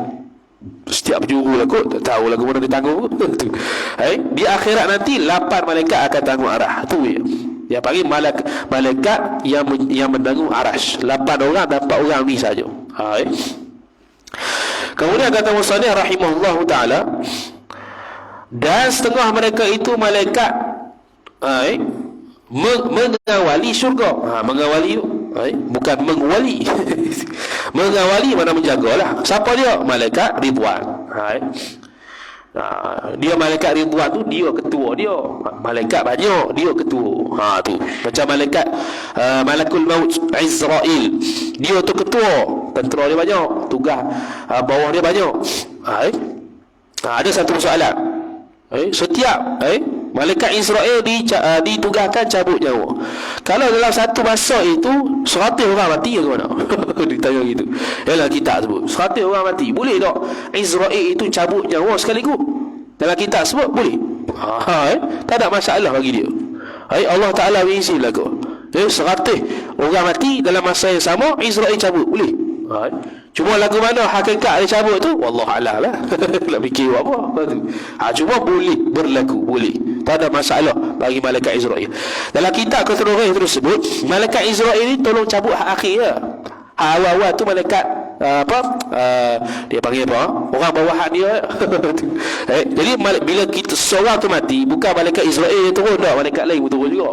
Setiap penjuru lah kot, tak tahu lagu mana ditanggung. Di akhirat nanti 8 malaikat akan tanggung arah. Itu dia panggil malaikat yang menanggung arasy. 8 orang dan 4 orang ni saja. Kemudian kata Musannif rahimahullah ta'ala, dan setengah mereka itu malaikat mengawali syurga. Mengawali bukan mengwali. Mengawali mana menjagalah. Siapa dia? Malaikat Ridwan. Dia malaikat Ridwan tu dia ketua dia. Malaikat banyak, dia ketua. Tu macam malaikat Malakul Maut Israel, dia tu ketua. Tentera dia banyak, tugas bawah dia banyak. Ada satu soalan. Setiap malaikat Israel ditugaskan cabut nyawa. Kalau dalam satu masa itu 100 orang mati ke mana? Ditanya gitu. Dalam kitab sebut 100 orang mati. Boleh tak Israel itu cabut nyawa sekaligus? Dalam kitab sebut boleh. Tak ada masalah bagi dia. Allah Ta'ala berizin lah kau. 100 orang mati dalam masa yang sama, Israel cabut boleh. Cuma lagu mana hakikat dia cabut tu wallahualam lah. Nak fikir apa. Cuma boleh berlaku, boleh. Tak ada masalah bagi malaikat Israel. Dalam kitab keterangan tersebut, malaikat Israel ni tolong cabut hak akhir je. Awal-awal tu malaikat dia panggil apa? Orang bawahan dia. Jadi bila kita seorang tu mati, bukan malaikat Israel yang turun dah, malaikat lain pun turun juga.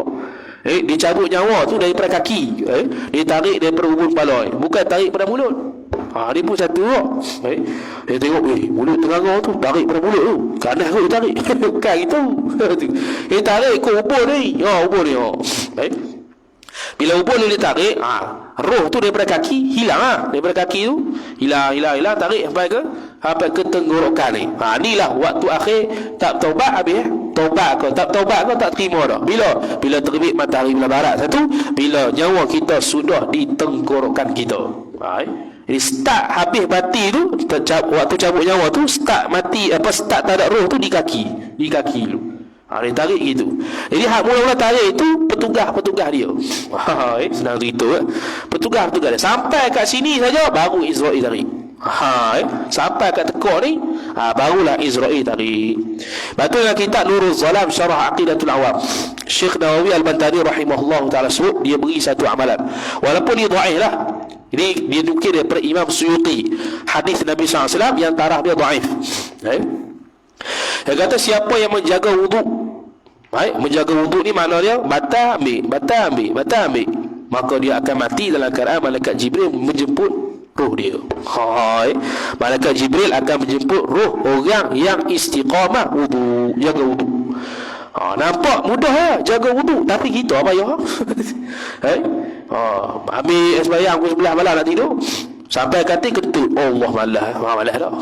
Dia cabut nyawa tu daripada kaki, dia tarik daripada hubung kepala, bukan tarik pada mulut. Dia pun satu kok. Dia tengok mulut terangah tu, tarik pada mulut tu, kanan kot dia tarik. Bukan gitu. Dia tarik ke hubung ni. Hubung ni. Bila ubun ni dia tarik, roh tu daripada kaki hilang, daripada kaki tu hilang, tarik sampai ke tenggorokan ni. Inilah waktu akhir tak taubat habis. Taubat kau tak terima dah. Bila terbit matahari belah barat satu, bila nyawa kita sudah di tenggorokan kita. Jadi start habis mati tu, waktu cabut nyawa tu, start mati start tak ada roh tu di kaki dulu. Dia tarik gitu. Jadi hak mula-mula tarik itu petugas dia. Senang cerita. Petugas dia. Sampai kat sini saja baru Israel tarik. Sampai kat tekuk ni barulah Israel tarik. Betul dalam kitab Nurul Zalam Syarah Aqidatul Awam, Syekh Nawawi Al-Bantani rahimahullah taala sebut, dia beri satu amalan. Walaupun dia dhaif lah. Ini dia nukil daripada Imam Suyuti, hadis Nabi SAW yang taraf dia dhaif. Dia kata siapa yang menjaga wuduk, menjaga wuduk ni makna dia batal ambil, maka dia akan mati dalam keadaan malaikat Jibril menjemput roh dia. Malaikat Jibril akan menjemput roh orang yang istiqamah wuduk, jaga wuduk. Nampak mudah ya jaga wuduk, tapi kita apa ya? Ambil sembahyang pukul 11 malam nak tidur, sampai katil ketut, Allah malas dah.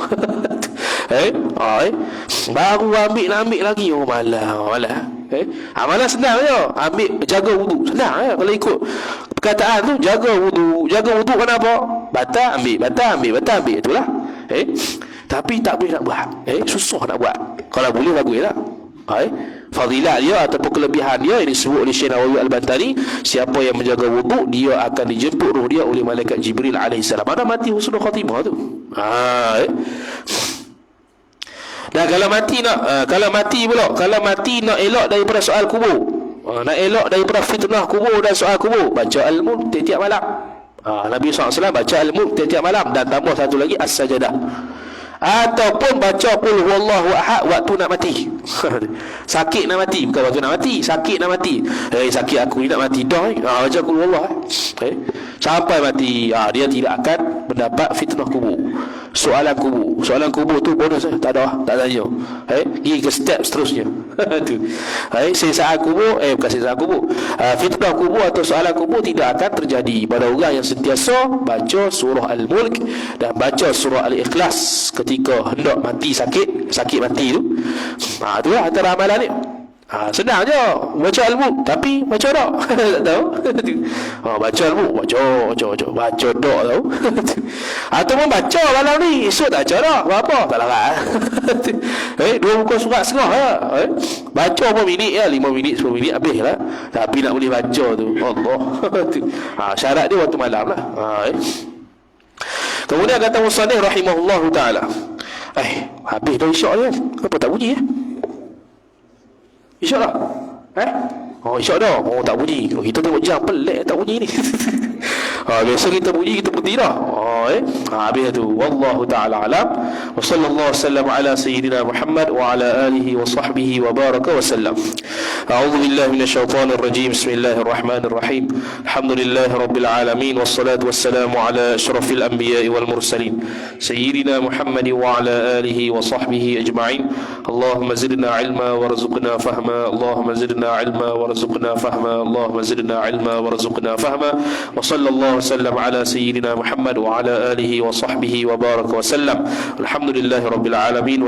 Baru nak ambil lagi, malas. Amalan senang je, ambil jaga wuduk senang ya. Kalau ikut perkataan tu, jaga wuduk kenapa? Batal ambil, itulah. Tapi tak boleh nak buat. Susah nak buat. Kalau boleh baguslah. Fadilat dia ataupun kelebihan dia ini disebut oleh Syekh Nawawi Al-Bantani, siapa yang menjaga wuduk, dia akan dijemput roh dia oleh malaikat Jibril alaihissalam. Mana mati husnul khatimah tu. Dan kalau mati nak elok daripada soal kubur, nak elok daripada fitnah kubur dan soal kubur, baca Al-Mulk tiap-tiap malam. Nabi SAW baca Al-Mulk tiap-tiap malam, dan tambah satu lagi As-Sajadah. Ataupun baca Qul huwallahu ahad waktu nak mati. Sakit nak mati, bukan waktu nak mati, sakit nak mati. Sakit aku ni nak mati dah. Baca Qul huwallahu sampai mati. Dia tidak akan mendapat fitnah kubur, soalan kubur tu bonus tak ada, tak tanya. Pergi ke step seterusnya. Tu. Siksaan kubur, bukan siksaan kubur, fitnah kubur atau soalan kubur tidak akan terjadi pada orang yang sentiasa baca surah Al-Mulk dan baca surah Al-Ikhlas ketika hendak mati, sakit mati tu. Tu lah antara amalan ni. Senang je baca Al-Mulk, tapi baca tak tak tahu. Baca Al-Mulk, baca dok tahu. Ataupun baca malam ni, esok tak baca dah, apa tak larang. 2 muka surat setengah ya. Baca berapa minit ya, 5 minit 10 minit habis lah. Tapi nak boleh baca tu, Allah. Syarat dia waktu malam lah. Kemudian kata musannif rahimahullahu taala, habis dah isyak ni, apa tak bunyi isyak dah? Isyak dah. Tak bunyi. Kita tengok jam, pelik tak bunyi ni. Biasa kita bunyi, kita putih dah. Habis tu. Wallahu ta'ala alam. Wa sallallahu sallam ala sayyidina Muhammad wa ala alihi wa sahbihi wa baraka wa sallam. A'udhu billahi minasyaitanir rajim. Bismillahirrahmanirrahim. Alhamdulillahi rabbil alamin. Wassalatu wassalamu ala asyrafil anbiya'i wal mursalin, sayyidina Muhammad wa ala alihi wa sahbihi ajma'in. Allahumma zidna ilma warzuqna fahma. Allahumma zidna ilma warzuqna fahma. Allahumma zidna ilma warzuqna fahma. Wa sallallahu sallam ala sayyidina Muhammad wa ala alihi wa sahbihi wa baraka wa sallam. Alhamdulillahi rabbil alamin.